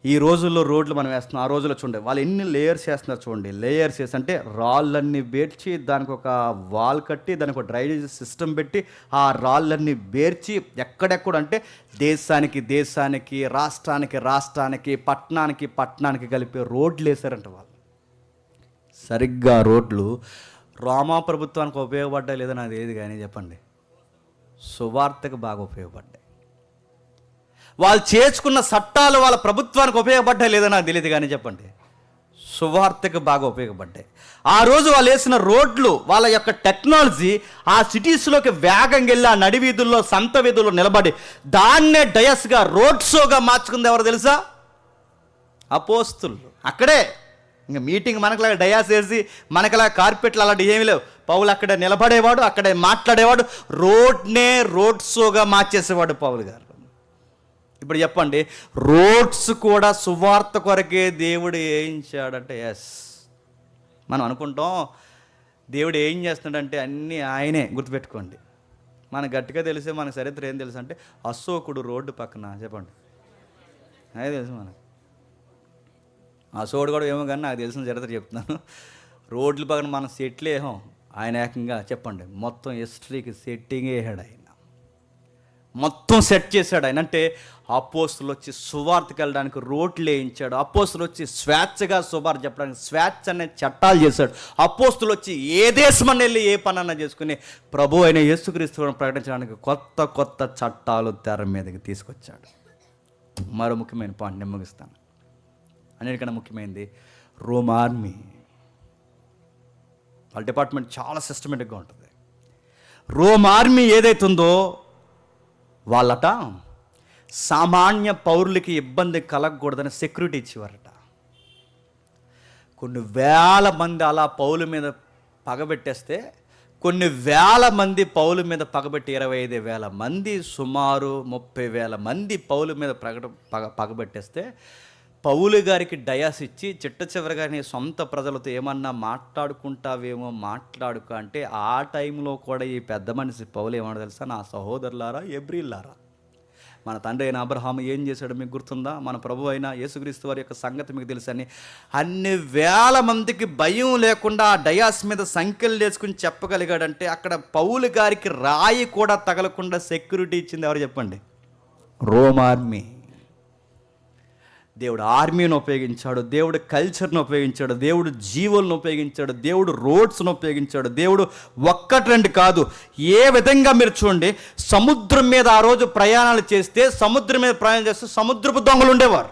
ఈ రోజుల్లో రోడ్లు మనం వేస్తున్నాం, ఆ రోజుల్లో చూడండి వాళ్ళు ఎన్ని లేయర్స్ వేస్తున్నారు చూడండి. లేయర్స్ వేసి అంటే రాళ్ళన్నీ బేర్చి దానికి ఒక వాల్ కట్టి దానికి ఒక డ్రైనేజ్ సిస్టమ్ పెట్టి ఆ రాళ్ళన్నీ బేర్చి ఎక్కడెక్కడ అంటే దేశానికి రాష్ట్రానికి పట్టణానికి కలిపి రోడ్లు వేశారంట వాళ్ళు. సరిగ్గా రోడ్లు రోమా ప్రభుత్వానికి ఉపయోగపడ్డాయి లేదా నాకు ఏది కానీ చెప్పండి, సువార్తకు బాగా ఉపయోగపడ్డాయి. వాళ్ళు చేసుకున్న చట్టాలు వాళ్ళ ప్రభుత్వానికి ఉపయోగపడ్డాయి లేదా నాకు తెలియదు కానీ చెప్పండి, సువార్తకు బాగా ఉపయోగపడ్డాయి. ఆ రోజు వాళ్ళు వేసిన రోడ్లు, వాళ్ళ యొక్క టెక్నాలజీ ఆ సిటీస్లోకి వేగంగా వెళ్ళి ఆ నడి వీధుల్లో సంత వీధుల్లో నిలబడి దాన్నే డయస్గా రోడ్ షోగా మార్చుకుంది ఎవరు తెలుసా? అపోస్తులు. అక్కడే ఇంకా మీటింగ్ మనకులాగా డయాస్ వేసి మనకులాగా కార్పెట్లు అలాంటి ఏమీ లేవు. పౌలు అక్కడే నిలబడేవాడు, అక్కడే మాట్లాడేవాడు, రోడ్ షోగా మార్చేసేవాడు పౌలు గారు. ఇప్పుడు చెప్పండి, రోడ్స్ కూడా సువార్త కొరకే దేవుడు వేయించాడంటే ఎస్. మనం అనుకుంటాం దేవుడు ఏం చేస్తున్నాడంటే అన్నీ ఆయనే. గుర్తుపెట్టుకోండి, మనకు గట్టిగా తెలిసే మన చరిత్ర ఏం తెలుసు అంటే అశోకుడు రోడ్డు పక్కన చెప్పండి, అదే తెలుసు మనకు. అశోకుడు కూడా ఏమో కానీ నాకు తెలిసిన చరిత్ర చెప్తున్నాను. రోడ్ల పక్కన మనం సెట్లు వేసాం, ఆయన ఏకంగా చెప్పండి మొత్తం హిస్టరీకి సెట్టింగ్ వేసాడు. ఆయన మొత్తం సెట్ చేశాడు. ఆయన అంటే అపోస్తులు వచ్చి సువార్తకి వెళ్ళడానికి రోడ్లు వేయించాడు. అపోస్తులు వచ్చి స్వేచ్ఛగా సువార్త చెప్పడానికి స్వేచ్ఛ అనే చట్టాలు చేశాడు. అపోస్తులు వచ్చి ఏ దేశమని వెళ్ళి ఏ పనన్నా చేసుకుని ప్రభు అయిన యేసుక్రీస్తువును ప్రకటించడానికి కొత్త చట్టాలు తెర మీదకి తీసుకొచ్చాడు. మరో ముఖ్యమైన పాయింట్ నేను ముగిస్తాను. అన్నిటికన్నా ముఖ్యమైనది రోమ్ ఆర్మీ. వాళ్ళ డిపార్ట్మెంట్ చాలా సిస్టమేటిక్గా ఉంటుంది. రోమ్ ఆర్మీ ఏదైతుందో వాళ్ళట సామాన్య పౌరులకి ఇబ్బంది కలగకూడదని సెక్యూరిటీ ఇచ్చేవారట. కొన్ని వేల మంది అలా పౌల మీద పగబెట్టేస్తే, కొన్ని వేల మంది పౌల మీద పగబెట్టి 25,000 మంది, సుమారు 30,000 మంది పౌల మీద పగబెట్టేస్తే పౌలు గారికి డయాస్ ఇచ్చి చిట్ట చివరిగా నీ సొంత ప్రజలతో ఏమన్నా మాట్లాడుకుంటావేమో మాట్లాడుకో అంటే ఆ టైంలో కూడా ఈ పెద్ద మనిషి పౌలు ఏమన్నా తెలుసా? నా సహోదరులారా, ఎబ్రీలారా, మన తండ్రి అయిన అబ్రహాము ఏం చేశాడు మీకు గుర్తుందా? మన ప్రభు అయిన యేసుక్రీస్తు వారి యొక్క సంగతి మీకు తెలుసని అన్ని వేల మందికి భయం లేకుండా ఆ డయాస్ మీద సంఖ్యలు వేసుకుని చెప్పగలిగాడంటే అక్కడ పౌలు గారికి రాయి కూడా తగలకుండా సెక్యూరిటీ ఇచ్చింది ఎవరు చెప్పండి? Rome army. దేవుడు ఆర్మీని ఉపయోగించాడు, దేవుడు కల్చర్ను ఉపయోగించాడు, దేవుడు జీవులను ఉపయోగించాడు, దేవుడు రోడ్స్ను ఉపయోగించాడు. దేవుడు ఒక్కటి రెండు కాదు, ఏ విధంగా మీరు చూడండి, సముద్రం మీద ఆ రోజు ప్రయాణాలు చేస్తే సముద్రపు దొంగలు ఉండేవారు.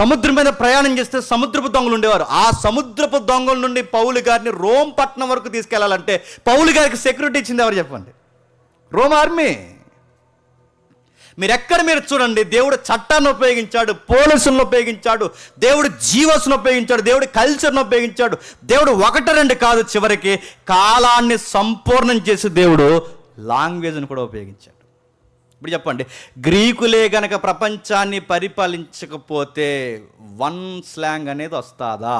సముద్రం మీద ప్రయాణం చేస్తే సముద్రపు దొంగలు ఉండేవారు. ఆ సముద్రపు దొంగల నుండి పౌలు గారిని రోమ్ పట్టణం వరకు తీసుకెళ్లాలంటే పౌలు గారికి సెక్యూరిటీ ఇచ్చింది ఎవరు చెప్పండి? Rome army. మీరు చూడండి, దేవుడు చట్టాన్ని ఉపయోగించాడు, పోలీసులను ఉపయోగించాడు, దేవుడు జీవస్ను ఉపయోగించాడు, దేవుడు కల్చర్ను ఉపయోగించాడు. దేవుడు 1-2 కాదు, చివరికి కాలాన్ని సంపూర్ణం చేసి దేవుడు లాంగ్వేజ్ను కూడా ఉపయోగించాడు. ఇప్పుడు చెప్పండి, గ్రీకులే గనక ప్రపంచాన్ని పరిపాలించకపోతే వన్ స్లాంగ్ అనేది వస్తుందా?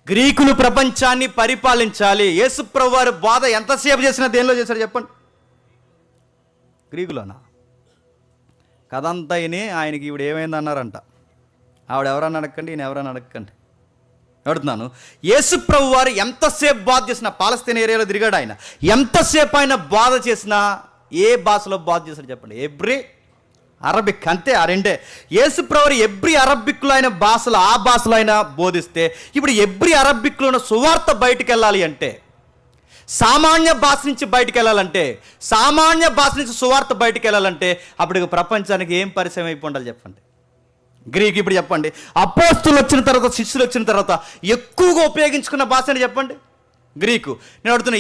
గ్రీకులు ప్రపంచాన్ని పరిపాలించాలి. యేసుప్రభువు వారి బోధ ఎంతసేపు చేసినా దేనిలో చేశారు చెప్పండి? గ్రీకులోనా? కథంతా ఆయనకి ఈవిడ ఏమైంది అన్నారంట. ఆవిడ ఎవరన్నా అడగండి, ఈయన ఎవరన్నా అడగండి. అడుగుతున్నాను, యేసుప్రభు వారు ఎంతసేపు బాధ చేసినా, పాలస్తీన్ ఏరియాలో తిరిగాడు ఆయన, ఎంతసేపు ఆయన బాధ చేసినా ఏ భాషలో బాధ చేశాడు చెప్పండి? ఎబ్రీ అరబిక్, అంతే. ఆ రెండే. యేసుప్రభు ఎబ్రి అరబిక్లో అయిన భాషలు, ఆ భాషలో అయినా బోధిస్తే, ఇప్పుడు ఎబ్రి అరబిక్లో ఉన్న సువార్త బయటికి వెళ్ళాలి అంటే, సామాన్య భాష నుంచి బయటికి వెళ్ళాలంటే, సామాన్య భాష నుంచి సువార్త బయటికి వెళ్ళాలంటే, అప్పుడు ప్రపంచానికి ఏం పరిచయం అయిపోయి ఉండాలి చెప్పండి? గ్రీక్. ఇప్పుడు చెప్పండి, అపోస్తులు వచ్చిన తర్వాత, శిష్యులు వచ్చిన తర్వాత ఎక్కువగా ఉపయోగించుకున్న భాష అని చెప్పండి? గ్రీకు. నేను అడుగుతున్నా,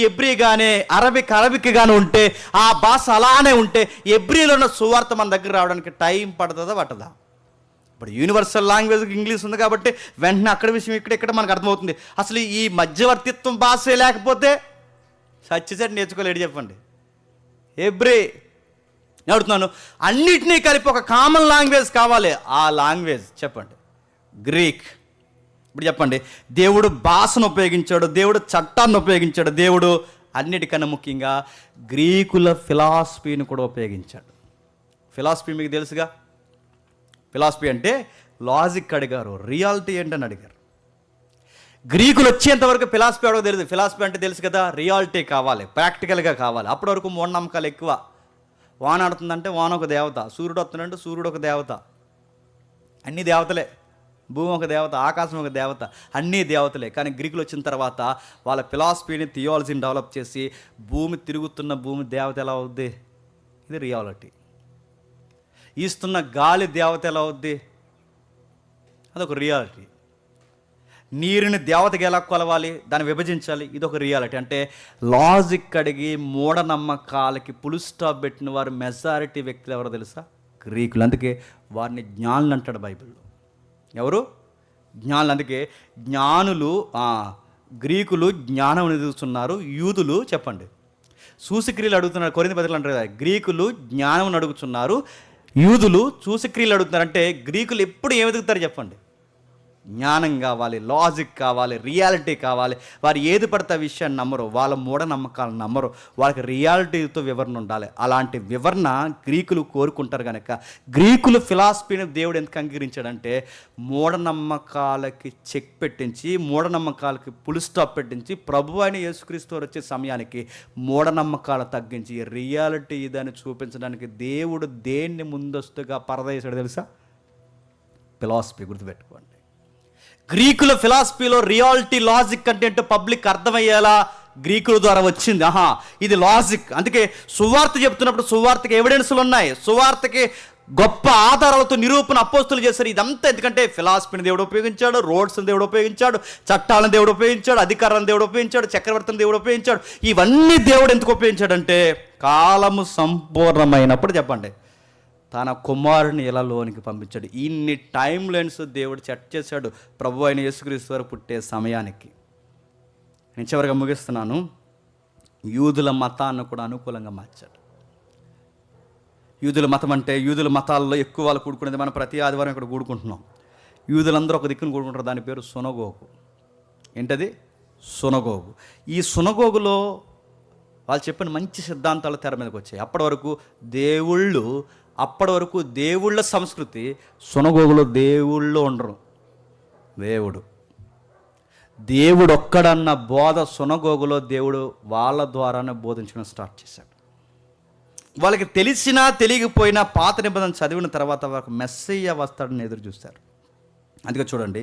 ఎబ్రి కానీ అరబిక్ కానీ ఉంటే, ఆ భాష అలానే ఉంటే, ఎబ్రిలో ఉన్న సువార్త మన దగ్గర రావడానికి టైం పడుతుందా పట్టదా? ఇప్పుడు యూనివర్సల్ లాంగ్వేజ్ ఇంగ్లీష్ ఉంది కాబట్టి వెంటనే అక్కడ విషయం ఇక్కడ మనకు అర్థమవుతుంది. అసలు ఈ మధ్యవర్తిత్వం భాషే లేకపోతే సచ్చిసెట్ నేర్చుకోలేడు చెప్పండి? ఎబ్రి. నేను అడుగుతున్నాను, అన్నిటినీ కలిపి ఒక కామన్ లాంగ్వేజ్ కావాలి. ఆ లాంగ్వేజ్ చెప్పండి? గ్రీక్. ఇప్పుడు చెప్పండి, దేవుడు భాషను ఉపయోగించాడు, దేవుడు చట్టాన్ని ఉపయోగించాడు, దేవుడు అన్నిటికన్నా ముఖ్యంగా గ్రీకుల ఫిలాసఫీని కూడా ఉపయోగించాడు. ఫిలాసఫీ మీకు తెలుసుగా? ఫిలాసఫీ అంటే లాజిక్ అడిగారు, రియాలిటీ ఏంటని అడిగారు. గ్రీకులు వచ్చేంతవరకు ఫిలాసఫీ అడగ తెలియదు. ఫిలాసఫీ అంటే తెలుసు కదా, రియాలిటీ కావాలి, ప్రాక్టికల్గా కావాలి. అప్పటి వరకు మూఢనమ్మకాలు ఎక్కువ. వాన ఆడుతుందంటే వాన ఒక దేవత, సూర్యుడు వస్తుందంటే సూర్యుడు ఒక దేవత, అన్ని దేవతలే. భూమి ఒక దేవత, ఆకాశం ఒక దేవత, అన్నీ దేవతలే. కానీ గ్రీకులు వచ్చిన తర్వాత వాళ్ళ ఫిలాసఫీని, థియాలజీని డెవలప్ చేసి, భూమి తిరుగుతున్న భూమి దేవత ఎలా అవుద్ది? ఇది రియాలిటీ. ఈస్తున్న గాలి దేవత ఎలా అవుద్ది? అదొక రియాలిటీ. నీరుని దేవతకి ఎలా కొలవాలి, దాన్ని విభజించాలి, ఇదొక రియాలిటీ. అంటే లాజిక్ అడిగి మూఢనమ్మకాలకి పులు స్టాప్ పెట్టిన వారు మెజారిటీ వ్యక్తులు ఎవరో తెలుసా? గ్రీకులు. అందుకే వారిని జ్ఞానులు అంటాడు బైబిల్లో. ఎవరు? జ్ఞానులు. అందుకే జ్ఞానులు, గ్రీకులు జ్ఞానం ఎదుగుతున్నారు, యూదులు చెప్పండి సూచక్రియలు అడుగుతున్నారు. కొరింథీ పత్రికలో అంటారు కదా, గ్రీకులు జ్ఞానం అడుగుతున్నారు, యూదులు సూచక్రియలు అడుగుతున్నారు. అంటే గ్రీకులు ఎప్పుడు ఏమి ఎదుగుతారు చెప్పండి? జ్ఞానం కావాలి, లాజిక్ కావాలి, రియాలిటీ కావాలి. వారు ఏది పడితే ఆ విషయాన్ని నమ్మరు, వాళ్ళ మూఢనమ్మకాలను నమ్మరు, వాళ్ళకి రియాలిటీతో వివరణ ఉండాలి. అలాంటి వివరణ గ్రీకులు కోరుకుంటారు కనుక గ్రీకులు ఫిలాసఫీని దేవుడు ఎందుకు అంగీకరించాడంటే, మూఢనమ్మకాలకి చెక్ పెట్టించి, మూఢనమ్మకాలకి పులి స్టాప్ పెట్టించి, ప్రభు అయిన యేసుక్రీస్తు వచ్చే సమయానికి మూఢనమ్మకాలు తగ్గించి రియాలిటీ ఇదని చూపించడానికి దేవుడు దేన్ని ముందస్తుగా పరదేశాడు తెలుసా? ఫిలాసఫీ. గుర్తుపెట్టుకోండి, గ్రీకుల ఫిలాసఫీలో రియాలిటీ, లాజిక్ అంటే ఏంటో పబ్లిక్ అర్థమయ్యేలా గ్రీకుల ద్వారా వచ్చింది. ఇది లాజిక్. అందుకే సువార్త చెప్తున్నప్పుడు సువార్తకి ఎవిడెన్స్లు ఉన్నాయి, సువార్తకి గొప్ప ఆధారాలతో నిరూపణ అపోస్తులు చేశారు. ఇదంతా ఎందుకంటే ఫిలాసఫీని దేవుడు ఉపయోగించాడు, రోడ్స్ని దేవుడు ఉపయోగించాడు, చట్టాలను దేవుడు ఉపయోగించాడు, అధికారాలను దేవుడు ఉపయోగించాడు, చక్రవర్తిని దేవుడు ఉపయోగించాడు. ఇవన్నీ దేవుడు ఎందుకు ఉపయోగించాడంటే, కాలము సంపూర్ణమైనప్పుడు చెప్పండి తన కుమారుని ఇలా లోనికి పంపించాడు. ఇన్ని టైం లైన్స్ దేవుడు సెట్ చేశాడు ప్రభు అయిన యేసుక్రీస్తు వారు పుట్టే సమయానికి. నేను చివరిగా ముగిస్తున్నాను. యూదుల మతాన్ని కూడా అనుకూలంగా మార్చాడు. యూదుల మతం అంటే, యూదుల మతాల్లో ఎక్కువ వాళ్ళు కూడుకునేది, మనం ప్రతి ఆదివారం ఇక్కడ కూడుకుంటున్నాం. యూదులందరూ ఒక దిక్కును కూడుకుంటారు, దాని పేరు సునగోగు. ఏంటది? సునగోగు. ఈ సునగోగులో వాళ్ళు చెప్పిన మంచి సిద్ధాంతాలు తెర మీదకి వచ్చాయి. అప్పటి వరకు దేవుళ్ళ సంస్కృతి. సునగోగులో దేవుళ్ళు ఉండరు, దేవుడు ఒక్కడన్న బోధ సునగోగులో దేవుడు వాళ్ళ ద్వారానే బోధించడం స్టార్ట్ చేశాడు. వాళ్ళకి తెలిసినా తెలియకపోయినా పాత నిబంధన చదివిన తర్వాత వాళ్ళకి మెస్సయ్య వస్తాడని ఎదురు చూస్తారు. అందుకే చూడండి,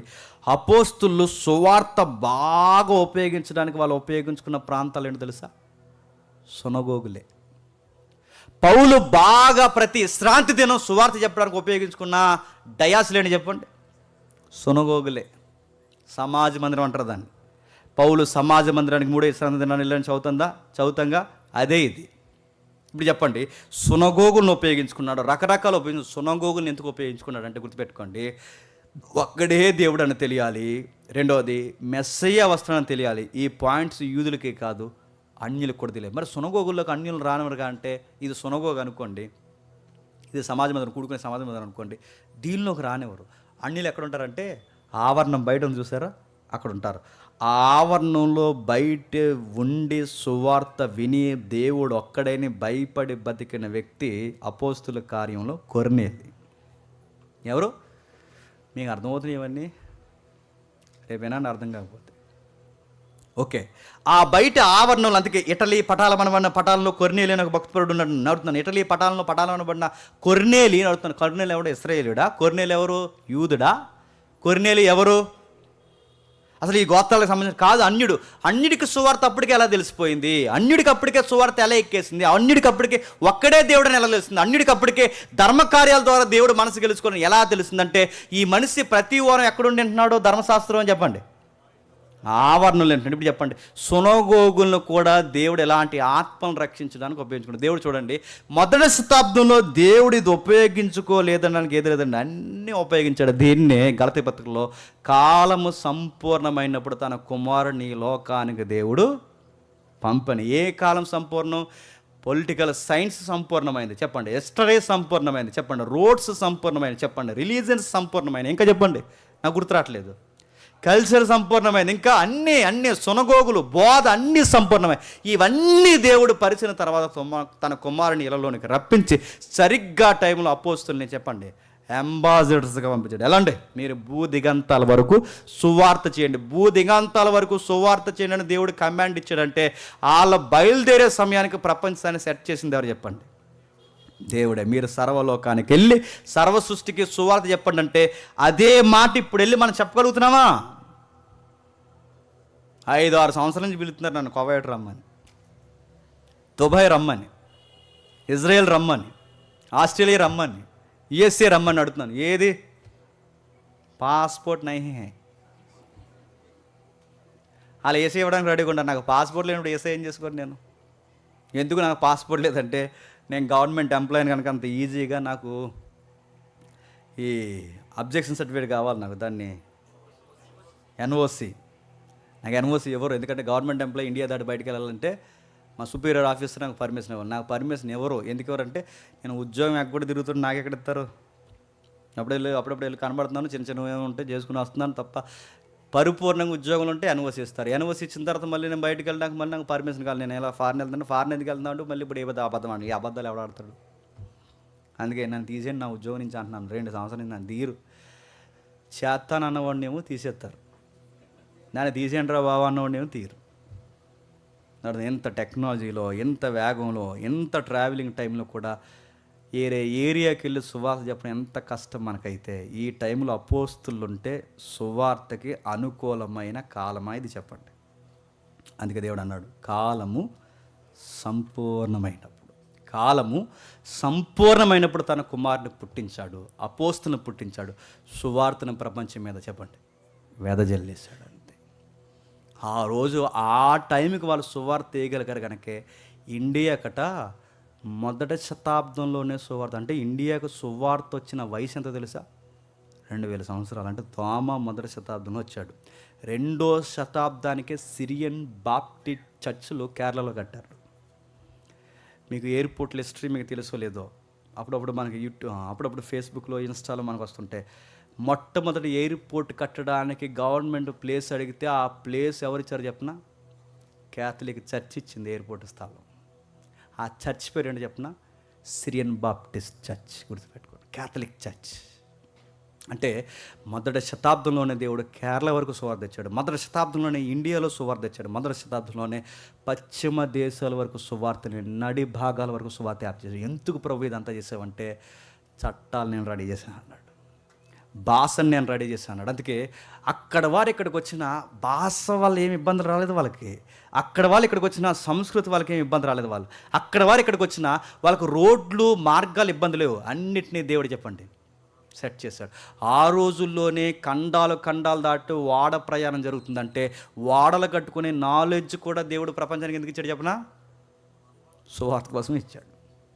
అపోస్తులు సువార్త బాగా ఉపయోగించడానికి వాళ్ళు ఉపయోగించుకున్న ప్రాంతాలు ఏంటో తెలుసా? సునగోగులే. పౌలు బాగా ప్రతి శ్రాంతి దినం సువార్త చెప్పడానికి ఉపయోగించుకున్న డయాస్లేని చెప్పండి? సునగోగులే. సమాజ మందిరం అంటారు దాన్ని. పౌలు సమాజ మందిరానికి 3 శ్రాంతి దినాన్ని వెళ్ళని చదువుతంగా అదే ఇది. ఇప్పుడు చెప్పండి, సునగోగులను ఉపయోగించుకున్నాడు, రకరకాల సునగోగులను ఎందుకు ఉపయోగించుకున్నాడు అంటే గుర్తుపెట్టుకోండి, ఒక్కడే దేవుడు అని తెలియాలి, రెండవది మెస్సయ్య వస్తాడని తెలియాలి. ఈ పాయింట్స్ యూదులకే కాదు అన్యులకు కూడా తెలియదు. మరి సునగోగుల్లోకి అన్యులు రానివరుగా అంటే, ఇది సునగోగు అనుకోండి, ఇది సమాజ మందిరం, కూడుకునే సమాజ మందిరం అనుకోండి, దీనిలోకి రానివ్వరు. అన్యులు ఎక్కడ ఉంటారంటే, ఆవరణం బయట ఉంది చూసారా, అక్కడ ఉంటారు. ఆ ఆవరణంలో బయట ఉండి సువార్త విని దేవుడు ఒక్కడైనా భయపడి బతికిన వ్యక్తి అపోస్తుల కార్యంలో కొర్నేలి. ఎవరు? మీకు అర్థమవుతున్నాయి ఇవన్నీ? రేపైనా అర్థం కాకపోతే ఓకే. ఆ బయట ఆవరణంలో, అందుకే ఇటలీ పటాలమనబడిన పటాలంలో కొర్నేలి అని ఒక భక్తిపరుడు ఉన్నాడు, నడుతున్నాను. ఇటలీ పటాలమనబడిన కొర్నేలి నడుతున్నాను. కొర్నేలి ఎవడు? ఇశ్రాయేలుడా? కొర్నేలి ఎవరు? యూదుడా? కొర్నేలి ఎవరు? అసలు ఈ గోత్రాలకు సంబంధించిన కాదు, అన్యుడు. అన్యుడికి సువార్త అప్పటికే ఎలా తెలిసిపోయింది? అన్యుడికి అప్పటికే సువార్త ఎలా ఎక్కేసింది? అన్యుడికి అప్పటికే ఒక్కడే దేవుడని ఎలా తెలుస్తుంది? అన్యుడికి అప్పటికే ధర్మకార్యాల ద్వారా దేవుడు మనసు గెలుచుకొని ఎలా తెలుస్తుందంటే, ఈ మనిషి ప్రతి వారం ఎక్కడుండి ఉంటున్నాడో ధర్మశాస్త్రం అని చెప్పండి, ఆవరణలు ఏంటంటే. ఇప్పుడు చెప్పండి, సునగోగులను కూడా దేవుడు ఎలాంటి ఆత్మను రక్షించడానికి ఉపయోగించుకున్నాడు. దేవుడు చూడండి, మొదటి శతాబ్దంలో దేవుడు ఇది ఉపయోగించుకోలేదనడానికి ఏది లేదండి, అన్నీ ఉపయోగించాడు. దీన్నే గలతీ పత్రికలో కాలము సంపూర్ణమైనప్పుడు తన కుమారుని లోకానికి దేవుడు పంపని. ఏ కాలం సంపూర్ణం? పొలిటికల్ సైన్స్ సంపూర్ణమైంది చెప్పండి, హిస్టరీ సంపూర్ణమైంది చెప్పండి, రోడ్స్ సంపూర్ణమైంది చెప్పండి, రిలీజియన్స్ సంపూర్ణమైనది, ఇంకా చెప్పండి, నాకు గుర్తురావట్లేదు, కల్చర్ సంపూర్ణమైంది, ఇంకా అన్నీ సునగోగులు, బోధ అన్నీ సంపూర్ణమైనవి. ఇవన్నీ దేవుడు పరిచిన తర్వాత తన కుమారుని ఇళ్లలోనికి రప్పించి సరిగ్గా టైంలో అపోస్తుల్ని చెప్పండి అంబాసిడర్స్గా పంపించాడు. ఎలా అండి? మీరు భూదిగంతాల వరకు సువార్త చేయండి, భూదిగంతాల వరకు సువార్త చేయండి అని దేవుడు కమాండ్ ఇచ్చాడంటే, వాళ్ళ బయలుదేరే సమయానికి ప్రపంచాన్ని సెట్ చేసింది ఎవరు చెప్పండి? దేవుడే. మీరు సర్వలోకానికి వెళ్ళి సర్వ సృష్టికి సువార్త చెప్పండి అంటే, అదే మాట ఇప్పుడు వెళ్ళి మనం చెప్పగలుగుతున్నామా? 5-6 సంవత్సరాల నుంచి పిలుస్తున్నారు నన్ను కువైట్ రమ్మని, దుబాయ్ రమ్మని, ఇజ్రాయెల్ రమ్మని, ఆస్ట్రేలియా రమ్మని, యుఎస్ఏ రమ్మని అడుగుతున్నాను. ఏది? పాస్పోర్ట్ నహీ హై. వాళ్ళు ఏసీ ఇవ్వడానికి రెడీగా ఉంటారు. నాకు పాస్పోర్ట్ లేనప్పుడు ఏసీ ఏం చేసుకోండి నేను? ఎందుకు నాకు పాస్పోర్ట్ లేదంటే, నేను గవర్నమెంట్ ఎంప్లాయీని కనుక అంత ఈజీగా నాకు ఈ అబ్జెక్షన్ సర్టిఫికేట్ కావాలి, నాకు దాన్ని ఎన్ఓసి. నాకు ఎన్ఓసి ఎవరు? ఎందుకంటే గవర్నమెంట్ ఎంప్లాయీ ఇండియా దాటి బయటకు వెళ్ళాలంటే మా సుపీరియర్ ఆఫీసర్ నాకు పర్మిషన్ ఇవ్వాలి. నాకు పర్మిషన్ ఎవరు? ఎందుకు ఎవరంటే, నేను ఉద్యోగం ఎక్కడ తిరుగుతుంటే నాకు ఎక్కడ ఇస్తారు? అప్పుడప్పుడు వెళ్ళి కనబడుతున్నాను, చిన్న చిన్న ఉంటే చేసుకుని వస్తున్నాను తప్ప, పరిపూర్ణంగా ఉద్యోగంలో ఉంటే ఎన్ఓసి ఇస్తారు. ఎన్ఓసి ఇచ్చిన తర్వాత మళ్ళీ నేను బయటకు వెళ్ళడానికి మళ్ళీ నాకు పర్మిషన్ కావాలి. నేను ఎలా ఫారెన్ వెళ్తాను, ఫారెన్ ఎందుకు వెళ్తాను అంటే మళ్ళీ ఇప్పుడు ఏదో అబద్ధం అండి. ఈ అబద్ధాలు ఎవడు ఆడతాడు? అందుకే నన్ను తీసేయండి నా ఉద్యోగం నుంచి అంటున్నాను. 2 సంవత్సరాల నుంచి నన్ను తీరు. చేస్తానన్నవాడిని ఏమో తీసేస్తారు, దాన్ని తీసేయండి రా బాబా అన్నవాడిని ఏమో తీరు. ఎంత టెక్నాలజీలో, ఎంత వేగంలో, ఎంత ట్రావెలింగ్ టైంలో కూడా ఏరియాకి వెళ్ళి సువార్త చెప్పడం ఎంత కష్టం మనకైతే, ఈ టైంలో అపోస్తులు ఉంటే సువార్తకి అనుకూలమైన కాలమా ఇది చెప్పండి. అందుకే దేవుడు అన్నాడు, కాలము సంపూర్ణమైనప్పుడు, కాలము సంపూర్ణమైనప్పుడు తన కుమారుని పుట్టించాడు, అపోస్తులను పుట్టించాడు, సువార్తను ప్రపంచం మీద చెప్పండి వెదజల్లేశాడు. అంతే. ఆ రోజు ఆ టైంకి వాళ్ళు సువార్త తీయగలిగారు కనుకే ఇండియాకట మొదటి శతాబ్దంలోనే సువార్త, అంటే ఇండియాకు సువార్త వచ్చిన వయసు ఎంత తెలుసా? 2000 సంవత్సరాలు. అంటే తోమా మొదటి శతాబ్దంలో వచ్చాడు. 2వ శతాబ్దానికే సిరియన్ బాప్టిస్ట్ చర్చ్లు కేరళలో కట్టారు. మీకు ఎయిర్పోర్ట్ల హిస్టరీ మీకు తెలుసో లేదో, అప్పుడప్పుడు మనకి అప్పుడప్పుడు ఫేస్బుక్లో, ఇన్స్టాలో మనకు వస్తుంటే, మొట్టమొదటి ఎయిర్పోర్ట్ కట్టడానికి గవర్నమెంట్ ప్లేస్ అడిగితే ఆ ప్లేస్ ఎవరిచ్చారు చెప్పిన? క్యాథలిక్ చర్చ్ ఇచ్చింది ఎయిర్పోర్ట్ స్థలం. ఆ చర్చ్ పేరు ఏంటో చెప్పిన? Syrian Baptist church. గుర్తుపెట్టుకోండి, క్యాథలిక్ చర్చ్. అంటే మొదటి శతాబ్దంలోనే దేవుడు కేరళ వరకు సువార్త తెచ్చాడు, మొదటి శతాబ్దంలోనే ఇండియాలో సువార్త తెచ్చాడు, మొదటి శతాబ్దంలోనే పశ్చిమ దేశాల వరకు సువార్తని, నడి భాగాల వరకు సువార్త యాప్ చేశాడు. ఎందుకు ప్రభు ఇదంతా చేసావంటే, చట్టాలు నేను రెడీ చేశాను అన్నాడు, భాషను నేను రెడీ చేశాను అన్నాడు. అందుకే అక్కడ వారు ఇక్కడికి వచ్చిన భాష వల్ల ఏమి ఇబ్బందులు రాలేదు వాళ్ళకి, అక్కడ వాళ్ళు ఇక్కడికి వచ్చిన సంస్కృతి వాళ్ళకి ఏమి ఇబ్బంది రాలేదు, వాళ్ళు అక్కడ వారు ఇక్కడికి వచ్చిన వాళ్ళకు రోడ్లు మార్గాలు ఇబ్బంది లేవు, అన్నిటినీ దేవుడు చెప్పండి సెట్ చేశాడు. ఆ రోజుల్లోనే ఖండాలు దాటి వాడ ప్రయాణం జరుగుతుందంటే, వాడలు కట్టుకునే నాలెడ్జ్ కూడా దేవుడు ప్రపంచానికి ఎందుకు ఇచ్చాడు చెప్పనా? సువార్త కోసం ఇచ్చాడు.